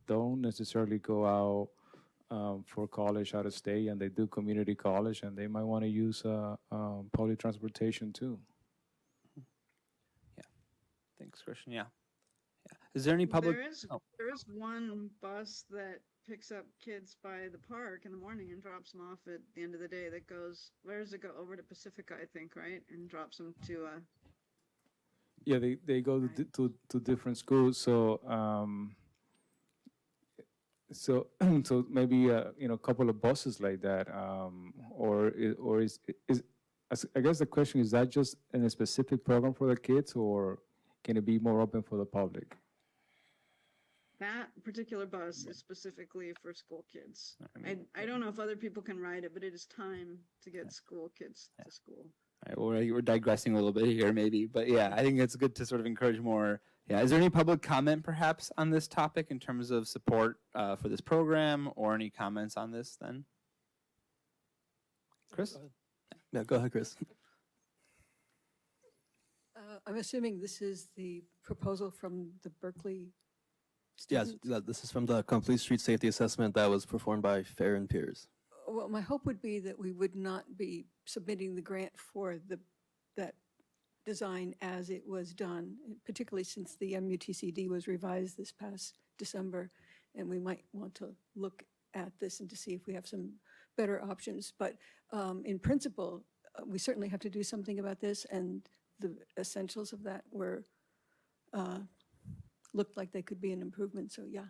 Speaker 7: don't necessarily go out for college out of state, and they do community college, and they might want to use public transportation too.
Speaker 2: Yeah. Thanks, Christian. Yeah. Is there any public?
Speaker 4: There is one bus that picks up kids by the park in the morning and drops them off at the end of the day. That goes, where does it go? Over to Pacifica, I think, right? And drops them to
Speaker 7: Yeah, they go to different schools, so so maybe a couple of buses like that, or is I guess the question is that just in a specific program for the kids, or can it be more open for the public?
Speaker 4: that particular bus is specifically for school kids. I don't know if other people can ride it, but it is time to get school kids to school.
Speaker 2: All right, we're digressing a little bit here, maybe, but yeah, I think it's good to sort of encourage more. Yeah, is there any public comment, perhaps, on this topic in terms of support for this program, or any comments on this? Then, Chris?
Speaker 1: Yeah, go ahead, Chris.
Speaker 5: I'm assuming this is the proposal from the Berkeley
Speaker 1: Yes,
Speaker 5: students?
Speaker 1: this is from the Complete Street Safety Assessment that was performed by Fair and Peers.
Speaker 5: Well, my hope would be that we would not be submitting the grant for that design as it was done, particularly since the MUTCD was revised this past December, and we might want to look at this and to see if we have some better options. But in principle, we certainly have to do something about this, and the essentials of that were looked like they could be an improvement. So yeah,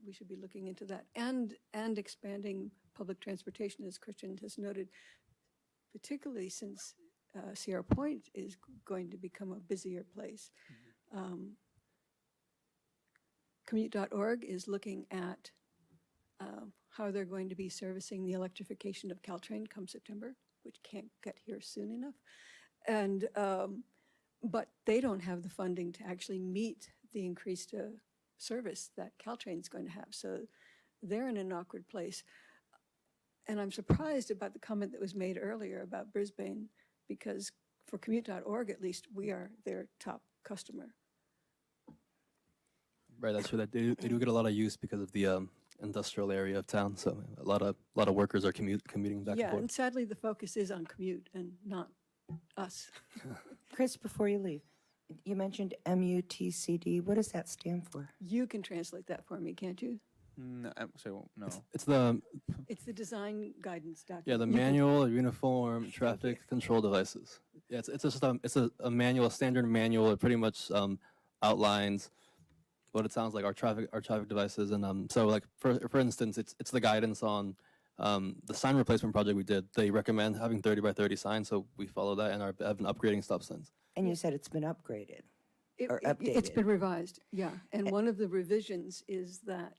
Speaker 5: we should be looking into that, and expanding public transportation, as Christian has noted. particularly since Sierra Point is going to become a busier place. Commute.org is looking at how they're going to be servicing the electrification of Caltrain come September, which can't get here soon enough. And, but they don't have the funding to actually meet the increased service that Caltrain's going to have. So they're in an awkward place. And I'm surprised about the comment that was made earlier about Brisbane, because for commute.org, at least, we are their top customer.
Speaker 1: Right, that's true. That they do get a lot of use because of the industrial area of town. So a lot of workers are commuting back and
Speaker 5: Yeah,
Speaker 1: forth.
Speaker 5: and sadly, the focus is on commute and not us.
Speaker 6: Chris, before you leave, you mentioned MUTCD. What does that stand for?
Speaker 5: You can translate that for me, can't you?
Speaker 2: No, so no.
Speaker 1: It's the
Speaker 5: It's the design guidance document.
Speaker 1: Yeah, the
Speaker 5: You can-
Speaker 1: manual of uniform traffic control devices. Yeah, it's just a manual, a standard manual. It pretty much outlines what it sounds like our traffic devices. And so like for instance, it's the guidance on the sign replacement project we did. They recommend having 30 by 30 signs, so we follow that and have been upgrading stop signs.
Speaker 6: And you said it's been upgraded. or
Speaker 5: It's
Speaker 6: updated.
Speaker 5: been revised, yeah. And one of the revisions is that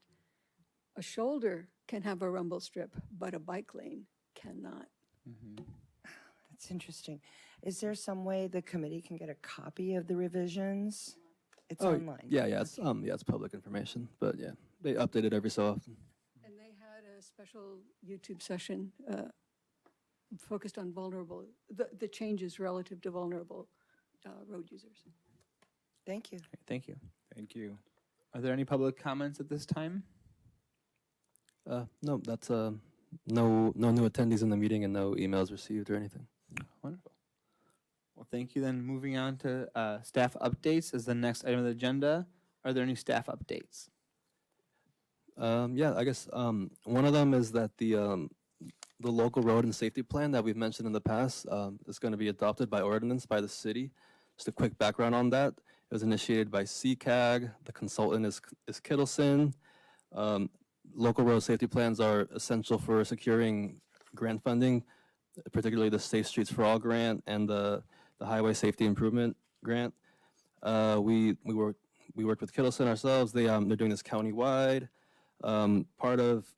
Speaker 5: a shoulder can have a rumble strip, but a bike lane cannot.
Speaker 6: That's interesting. Is there some way the committee can get a copy of the revisions? It's online.
Speaker 1: Yeah, it's public information, but yeah, they update it every so often.
Speaker 5: And they had a special YouTube session focused on the changes relative to vulnerable road users.
Speaker 6: Thank you.
Speaker 2: Okay, thank you.
Speaker 7: Thank you.
Speaker 2: Are there any public comments at this time?
Speaker 1: No, that's no new attendees in the meeting and no emails received or anything.
Speaker 2: Wonderful. Well, thank you. Then moving on to staff updates as the next item of the agenda. Are there any staff updates?
Speaker 1: Yeah, I guess one of them is that the local road and safety plan that we've mentioned in the past is going to be adopted by ordinance by the city. Just a quick background on that. It was initiated by CCAG. The consultant is Kittleson. Local road safety plans are essential for securing grant funding, particularly the Safe Streets for All grant and the Highway Safety Improvement grant. We worked with Kittleson ourselves. They're doing this countywide. Part of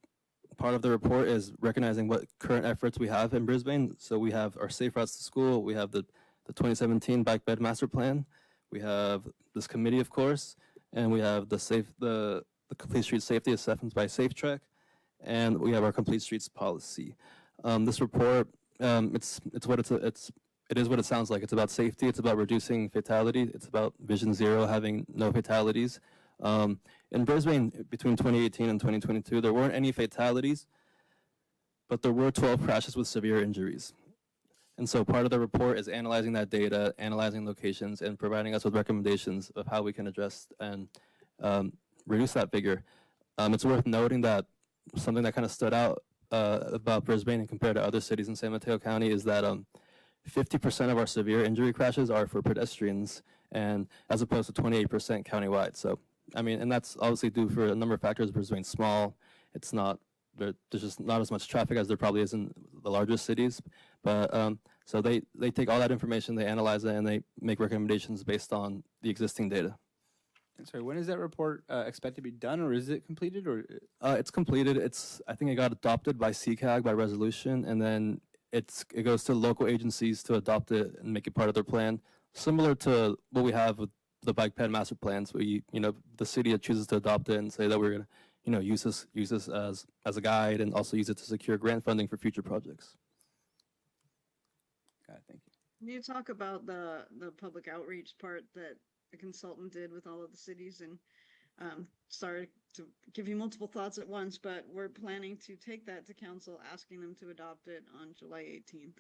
Speaker 1: the report is recognizing what current efforts we have in Brisbane. So we have our Safe Routes to School. We have the 2017 Bike Bed Master Plan. We have this committee, of course, and we have the Complete Street Safety Assessments by SafeTrek, and we have our Complete Streets Policy. This report, it is what it sounds like. It's about safety. It's about reducing fatality. It's about Vision Zero, having no fatalities. In Brisbane, between 2018 and 2022, there weren't any fatalities, but there were 12 crashes with severe injuries. And so part of the report is analyzing that data, analyzing locations, and providing us with recommendations of how we can address and reduce that figure. It's worth noting that something that kind of stood out about Brisbane and compared to other cities in San Mateo County is that 50% of our severe injury crashes are for pedestrians, and as opposed to 28% countywide. So, I mean, and that's obviously due for a number of factors. Brisbane's small. It's not, there's just not as much traffic as there probably is in the largest cities. But so they take all that information, they analyze it, and they make recommendations based on the existing data.
Speaker 2: And sorry, when is that report expected to be done, or is it completed, or?
Speaker 1: It's completed. I think it got adopted by CCAG by resolution, and then it goes to local agencies to adopt it and make it part of their plan, similar to what we have with the bike ped master plans. We, the city chooses to adopt it and say that we're gonna, use this as a guide and also use it to secure grant funding for future projects.
Speaker 2: Got it, thank you.
Speaker 4: Can you talk about the public outreach part that the consultant did with all of the cities? And sorry to give you multiple thoughts at once, but we're planning to take that to council, asking them to adopt it on July 18th.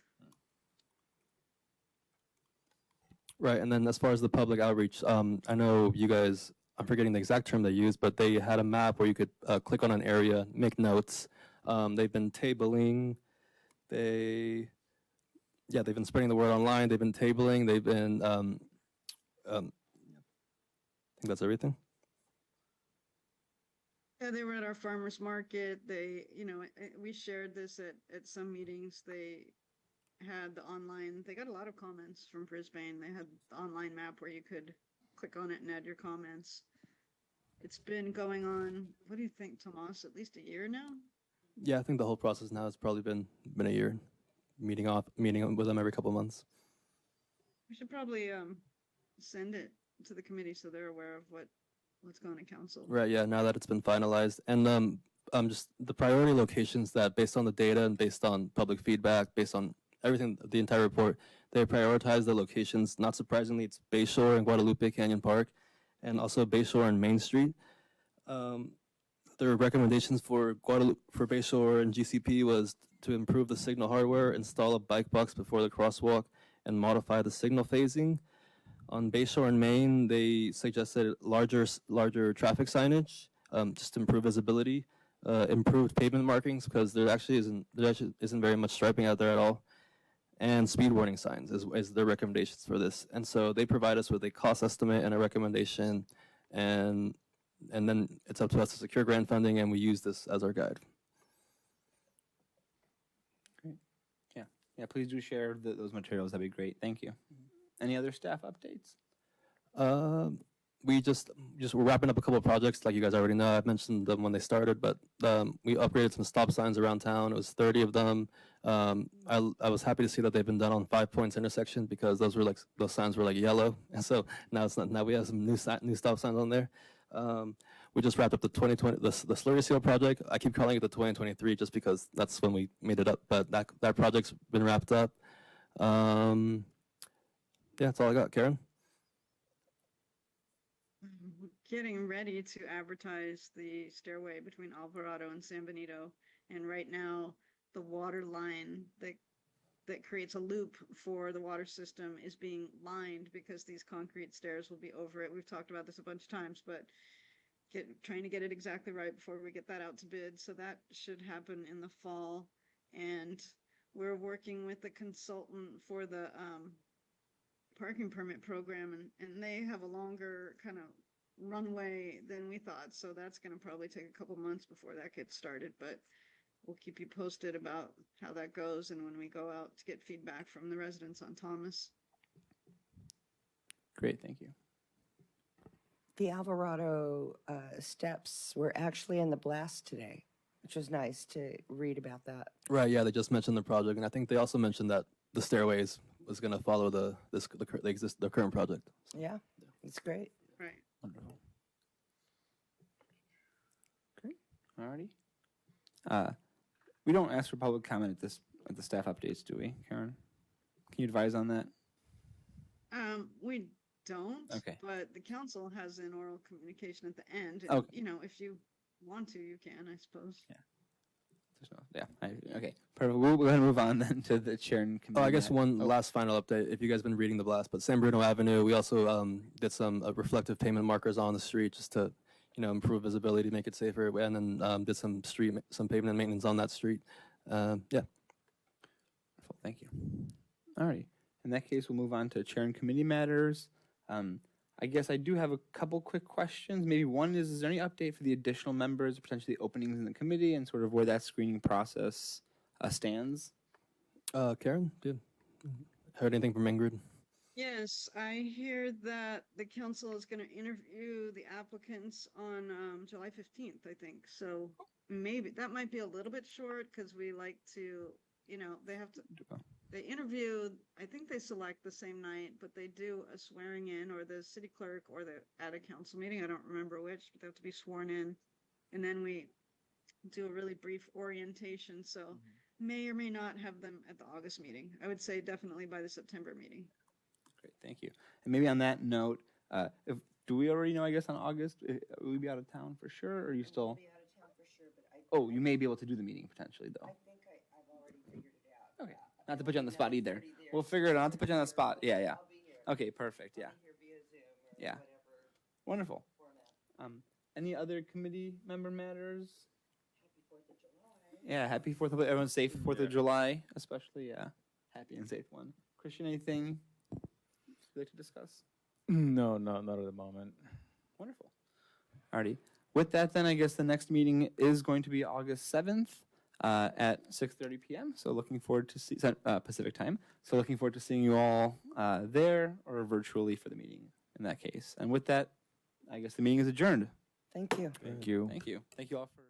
Speaker 1: Right, and then as far as the public outreach, I know you guys, I'm forgetting the exact term they used, but they had a map where you could click on an area, make notes. They've been tabling. They've been spreading the word online. They've been tabling. They've been, I think that's everything.
Speaker 4: Yeah, they were at our farmer's market. They, we shared this at some meetings. They had the online, they got a lot of comments from Brisbane. They had the online map where you could click on it and add your comments. It's been going on, what do you think, Tomas, at least a year now?
Speaker 1: Yeah, I think the whole process now has probably been a year, meeting with them every couple months.
Speaker 4: We should probably send it to the committee so they're aware of what's going to council.
Speaker 1: Right, yeah, now that it's been finalized. And just the priority locations that, based on the data and based on public feedback, based on everything, the entire report, they prioritize the locations. Not surprisingly, it's Bayshore and Guadalupe Canyon Park, and also Bayshore and Main Street. Their recommendations for Bayshore and GCP was to improve the signal hardware, install a bike box before the crosswalk, and modify the signal phasing. On Bayshore and Main, they suggested larger traffic signage, just to improve visibility, improved pavement markings because there actually isn't very much striping out there at all, and speed warning signs is their recommendations for this. And so they provide us with a cost estimate and a recommendation, and then it's up to us to secure grant funding, and we use this as our guide.
Speaker 2: Great. Yeah, please do share those materials. That'd be great. Thank you. Any other staff updates?
Speaker 1: We we're wrapping up a couple of projects, like you guys already know. I've mentioned them when they started, but we upgraded some stop signs around town. It was 30 of them. I was happy to see that they've been done on 5 Points intersection because those signs were like yellow, and so now it's not. Now we have some new stop signs on there. We just wrapped up the 2020 the slurry seal project. I keep calling it the 2023 just because that's when we made it up, but that project's been wrapped up. Yeah, that's all I got. Karen?
Speaker 4: We're getting ready to advertise the stairway between Alvarado and San Benito. And right now, the water line that creates a loop for the water system is being lined because these concrete stairs will be over it. We've talked about this a bunch of times, but trying to get it exactly right before we get that out to bid. So that should happen in the fall. And we're working with the consultant for the parking permit program, and they have a longer kind of runway than we thought. So that's going to probably take a couple months before that gets started, but we'll keep you posted about how that goes and when we go out to get feedback from the residents on Thomas.
Speaker 2: Great, thank you.
Speaker 6: The Alvarado steps were actually in the blast today, which was nice to read about that.
Speaker 1: Right, yeah, they just mentioned the project, and I think they also mentioned that the stairways was going to follow the current project.
Speaker 6: Yeah, it's great.
Speaker 4: Right.
Speaker 2: Wonderful. Great. Alrighty. We don't ask for public comment at the staff updates, do we, Karen? Can you advise on that?
Speaker 4: We don't.
Speaker 2: Okay.
Speaker 4: But the council has an oral communication at the end.
Speaker 2: Okay.
Speaker 4: You know, if you want to, you can, I suppose.
Speaker 2: Yeah. Okay. Perfect. We'll go ahead and move on then to the chair and committee.
Speaker 1: Oh, I guess one last final update, if you guys been reading the blast, but San Bruno Avenue, we also did some reflective pavement markers on the street just to, improve visibility, make it safer, and then did some pavement maintenance on that street. Yeah.
Speaker 2: Wonderful. Thank you. Alrighty. In that case, we'll move on to chair and committee matters. I guess I do have a couple quick questions. Maybe one is there any update for the additional members, potentially openings in the committee, and sort of where that screening process stands?
Speaker 1: Karen, heard anything from Ingrid?
Speaker 4: Yes, I hear that the council is going to interview the applicants on July 15th, I think. So maybe that might be a little bit short because we like to, they have to, they interview, I think they select the same night, but they do a swearing in, or the city clerk, or at a council meeting. I don't remember which, but they have to be sworn in. And then we do a really brief orientation. So may or may not have them at the August meeting. I would say definitely by the September meeting.
Speaker 2: Great, thank you. And maybe on that note, do we already know, I guess, on August, will we be out of town for sure, or are you still?
Speaker 6: I'll be out of town for sure, but
Speaker 2: Oh, you may be able to do the meeting potentially, though.
Speaker 6: I think I've already figured it out.
Speaker 2: Okay, not to put you on the spot either.
Speaker 6: Already there.
Speaker 2: We'll figure it out, not to put you on the spot. Yeah.
Speaker 6: I'll be here.
Speaker 2: Okay, perfect, yeah.
Speaker 6: I'll be here via Zoom or
Speaker 2: Yeah.
Speaker 6: whatever
Speaker 2: Wonderful.
Speaker 6: format.
Speaker 2: Any other committee member matters?
Speaker 6: Happy 4th of July.
Speaker 2: Yeah, happy 4th of July. Everyone's safe 4th of July, especially, yeah. Happy and safe one. Christian, anything you'd like to discuss?
Speaker 7: No, not at the moment.
Speaker 2: Wonderful. Alrighty. With that, then, I guess the next meeting is going to be August 7th. at 6:30 p.m. So looking forward to see Pacific time. So looking forward to seeing you all there or virtually for the meeting in that case. And with that, I guess the meeting is adjourned.
Speaker 6: Thank you.
Speaker 7: Thank you.
Speaker 2: Thank you. Thank you all for.